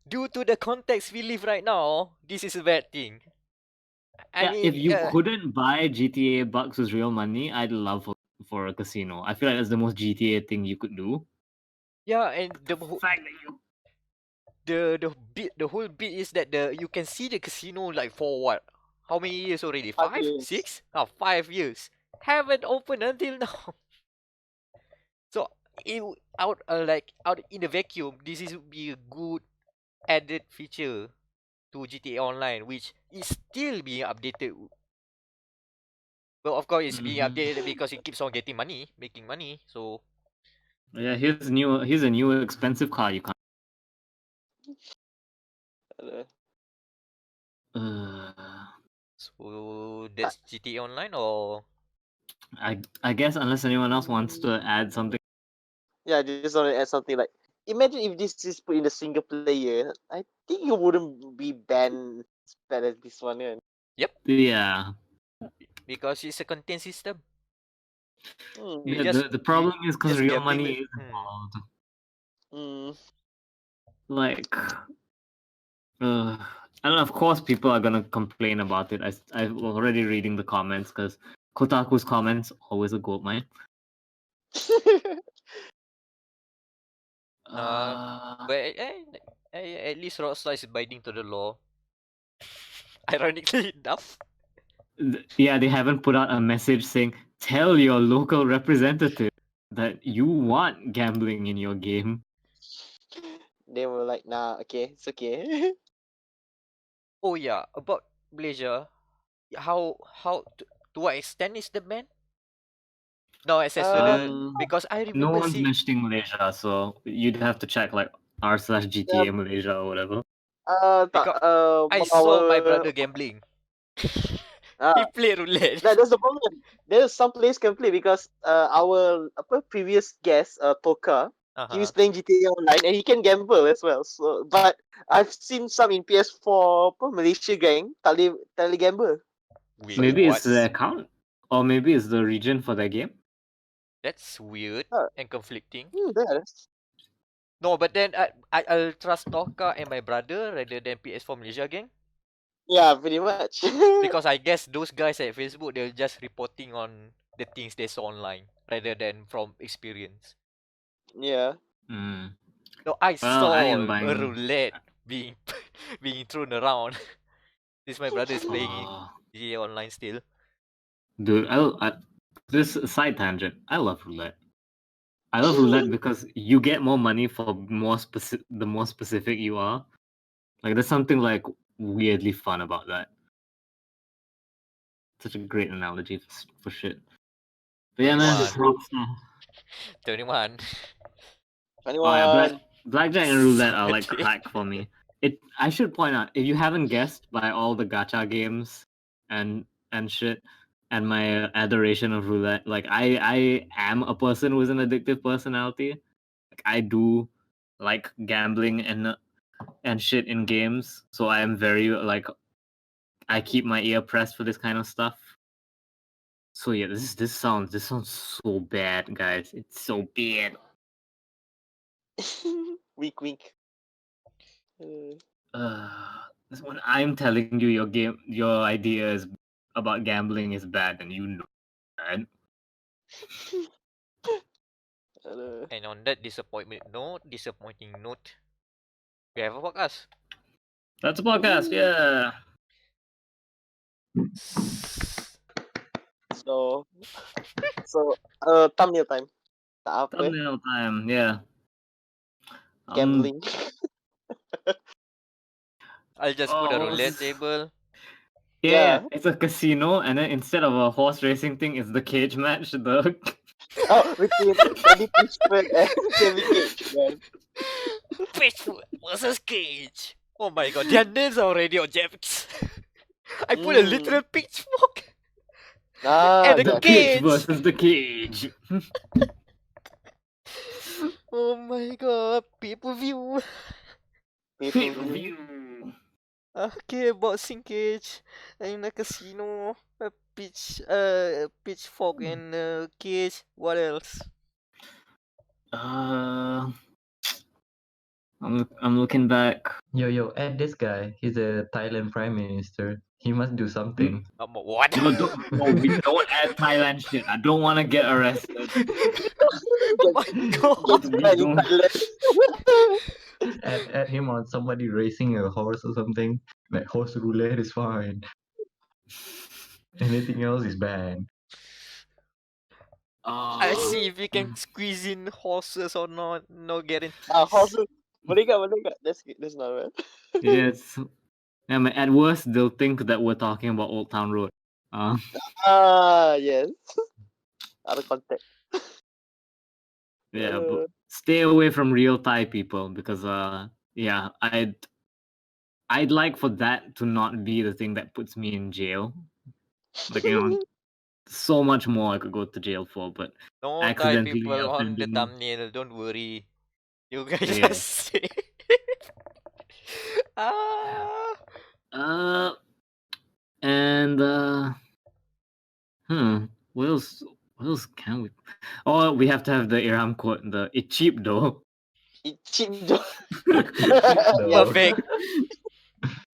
due to the context we live right now, this is a bad thing. I mean, if you couldn't buy GTA bucks with real money, I'd love for a casino. I feel like that's the most GTA thing you could do. Yeah, and the fact that you the whole bit is that you can see the casino like for what? How many years already? 5? 6? 5 years. Haven't opened until now. So out in the vacuum, this is be a good added feature to GTA Online, which is still being updated. Well, of course, it's being updated because it keeps on getting money, making money. So yeah, here's a new expensive car you can't. So that's GTA Online, or I guess unless anyone else wants to add something. Yeah, I just want to add something like, imagine if this is put in the single player. I think it wouldn't be banned as bad as this one. Yeah. Yep. Yeah. Because it's a content system. Yeah, the problem is because real money is involved. Like, I don't know. Of course, people are gonna complain about it. I'm already reading the comments because Kotaku's comments always a gold mine. But at least Rockstar is abiding to the law. Ironically enough. Yeah, they haven't put out a message saying, tell your local representative that you want gambling in your game. They were like, nah, okay, it's okay. Oh yeah, about Malaysia, how to what extent is the ban? No access to the, because I remember no one's seeing, mentioning Malaysia, so you'd have to check like r/GTA Malaysia or whatever. because I saw my brother gambling. He Ah, played roulette. that's the problem. There's some players can play because our previous guest Toka, he was Uh-huh. playing GTA Online and he can gamble as well. So, but I've seen some in PS4 Malaysia gang tali gamble. Wait, So Maybe it's what? the it's account, or maybe it's the region for that game. That's weird uh, and conflicting. that's No, but then I'll trust Toka and my brother rather than PS4 Malaysia gang. yeah, pretty much. Because I guess those guys at Facebook, they're just reporting on the things they saw online rather than from experience. Yeah. Hmm. No, I Well, I saw am a buying. roulette being being thrown around. This my brother is playing Oh, GTA Online still. dude, this side tangent. I love roulette. I love roulette because you get more money for the more specific you are. Like there's something like weirdly fun about that. Such a great analogy for shit. But yeah, man, 21. Rockstar. 21. Oh yeah, 21. blackjack and roulette are like 17. crack for me. I should point out, if you haven't guessed by all the gacha games and shit, and my adoration of roulette, like I am a person with an addictive personality. Like I do like gambling and shit in games, so I am very like I keep my ear pressed for this kind of stuff. So yeah, this sounds so bad, guys. It's so bad. Weak, weak. Uh, This when I'm telling you your idea is about gambling is bad, and you know that. uh, And on that disappointing note, we have a podcast. That's a podcast, yeah. so, thumbnail time. Tak apa. Thumbnail time, yeah. Gambling. I'll just put a Oh, roulette table. yeah, Yeah. it's a casino, and then instead of a horse racing thing, it's the cage match. The Oh, between Teddy Pitchford and David Cage, man. Pitchford versus Cage. Oh my god, their names are already objects. I put a literal pitchfork and a the yeah. pitch cage. versus the cage. Oh my god, pay-per-view. Pay-per-view. Okay, boxing cage in a casino, a pitchfork and a cage. What else? I'm looking back. Yo, add this guy. He's a Thailand Prime Minister. He must do something. What? No, we don't add Thailand shit. I don't want to get arrested. Oh my god. Gets banned in Thailand. Add him on somebody racing a horse or something. Like horse roulette is fine. Anything else is bad. I'll see if we can squeeze in horses or not. No guarantees. Horses. Boleh tak? That's not bad. Yes. Yeah, man, at worst, they'll think that we're talking about Old Town Road. Yes. Out of context. Yeah, but stay away from real Thai people because yeah, I'd like for that to not be the thing that puts me in jail. Like so much more I could go to jail for, but No Thai accidentally people on the offended me. thumbnail. Don't worry. You guys Yeah. just say. And what else can we? Oh, we have to have the Irham quote. It's cheap though. It's cheap though. Perfect.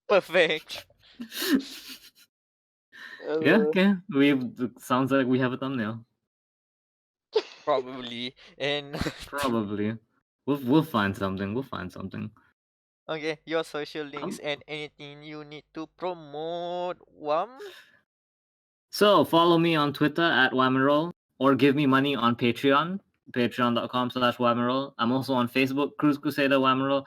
Perfect. Yeah, okay. Sounds like we have a thumbnail. Probably. And Probably. We'll find something. We'll find something. okay, your social links and anything you need to promote. So follow me on Twitter at Wamerol or give me money on Patreon, patreon.com/Wamerol. I'm also on Facebook, Cruise Crusader Wamerol.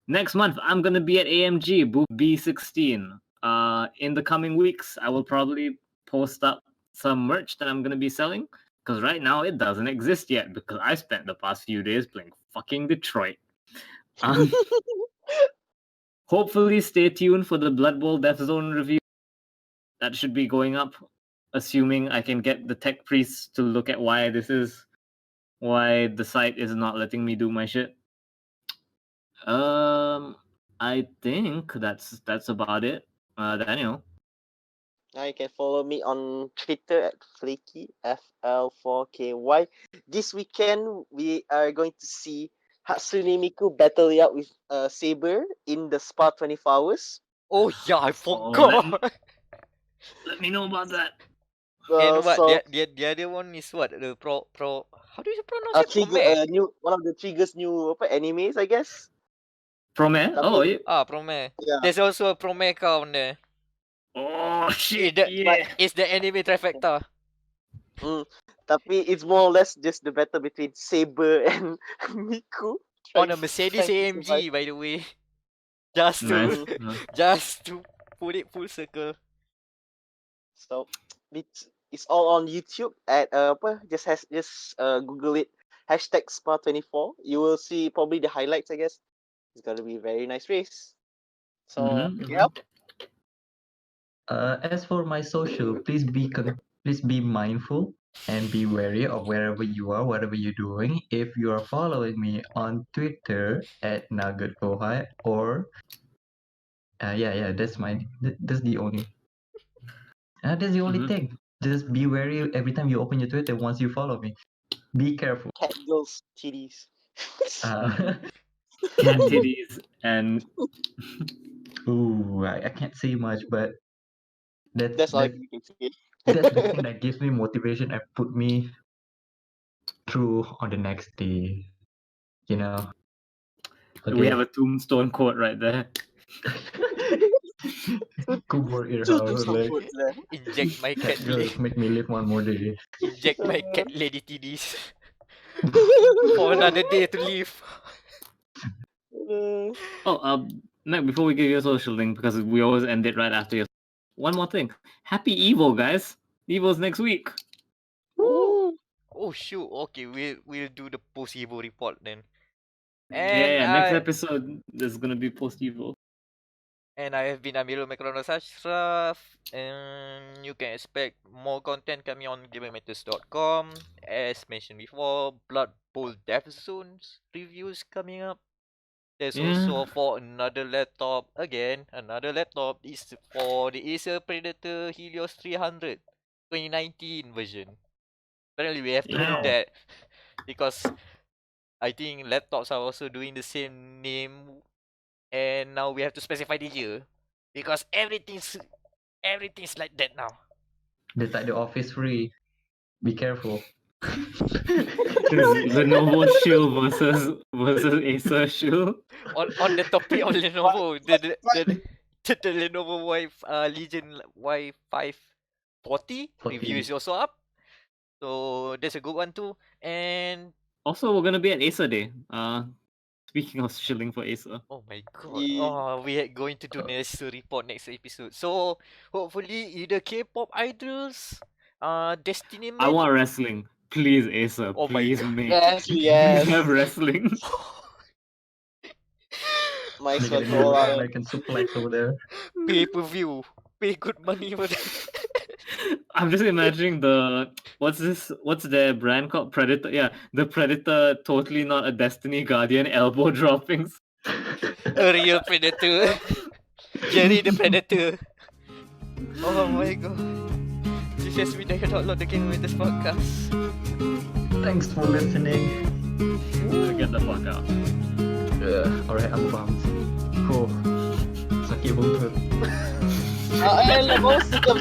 Next month, I'm gonna be at AMG booth B16. In the coming weeks, I will probably post up some merch that I'm gonna be selling. Because right now it doesn't exist yet because I spent the past few days playing fucking Detroit. Hopefully stay tuned for the Blood Bowl Death Zone review. that should be going up, assuming I can get the tech priests to look at why the site is not letting me do my shit. I think that's about it. Daniel. Now you can follow me on Twitter at Flaky FL4KY. This weekend we are going to see Hatsune Miku battle it out with Saber in the Spa 24 hours. Oh yeah, I let forgot. Let me know about that. And what? So The other one is what? The pro. How do you pronounce it? Trigger, Prome. one of the Trigger's new animes, I guess. Prome? Tapi, Oh, yeah. Prome. Yeah. There's also a Prome on there. Oh shit! It's the anime trifecta. Tapi it's more or less just the battle between Saber and Miku. On a Mercedes AMG, by the way. Just to just to put it full circle. So it's all on YouTube at just Google it #Spa24. You will see probably the highlights, I guess. It's gonna be a very nice race. So yeah. As for my social, please be mindful and be wary of wherever you are, whatever you're doing. If you are following me on Twitter at NuggetKohai or that's the only thing. Just be wary every time you open your Twitter once you follow me. Be careful. Cat girls titties. Cat titties and ooh, I can't say much, but that's all you can say. That's the thing that gives me motivation and put me through on the next day. You know. Okay. We have a tombstone quote right there. Kubur Irham, like, inject my cat girls make me live one more day. Inject my cat lady titties. For another day to live. Meck, before we give you a social link, because we always end it right after your. One more thing. Happy Evo, guys. Evo's next week. Woo! Oh shoot. Okay, we'll do the post Evo report then. And next episode there's gonna be post Evo. And I have been Amirul Macronos Ashraf, and you can expect more content coming on GamerMatters.com. As mentioned before, Blood Bowl Death Zones reviews coming up. There's also for another laptop. Again, another laptop is for the Acer Predator Helios 300 2019 version. Apparently, we have to do that because I think laptops are also doing the same name, and now we have to specify the year because everything's like that now. That's like the Office free. Be careful. Lenovo Shield versus Acer Shield. On the topic of Lenovo, the Lenovo Legion Y540 review is also up. So that's a good one too. And also we're gonna be at Acer Day. Speaking of shilling for Acer. Oh my god. We are going to do an Acer report next episode. So hopefully either K-pop idols, Destiny Man. I want wrestling. Please, Acer. Oh please, my mate. Yes. Please have wrestling. My God. I can suplex over there. Pay-per-view. Pay good money for that. I'm just imagining what's their brand called? Predator. Yeah, the Predator, totally not a Destiny Guardian elbow droppings. A real Predator. Jerry the Predator. Oh my god. This has been dia.log, the Game Waiters podcast. Thanks for listening. Get the fuck out. Alright, I'm bummed. Oh, sakit buntut. Alam mo, sejam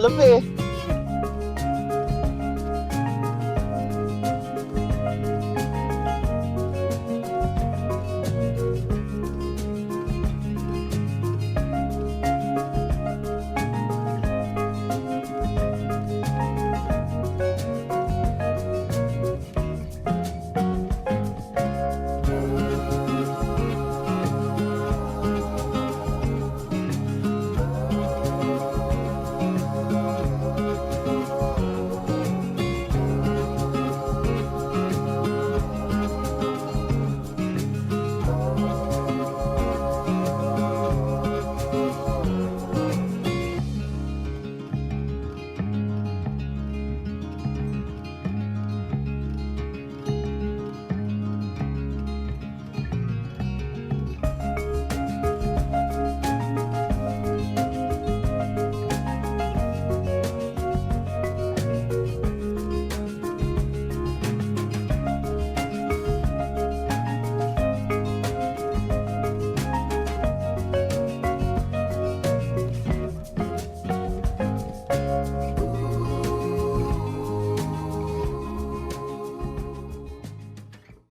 lebih.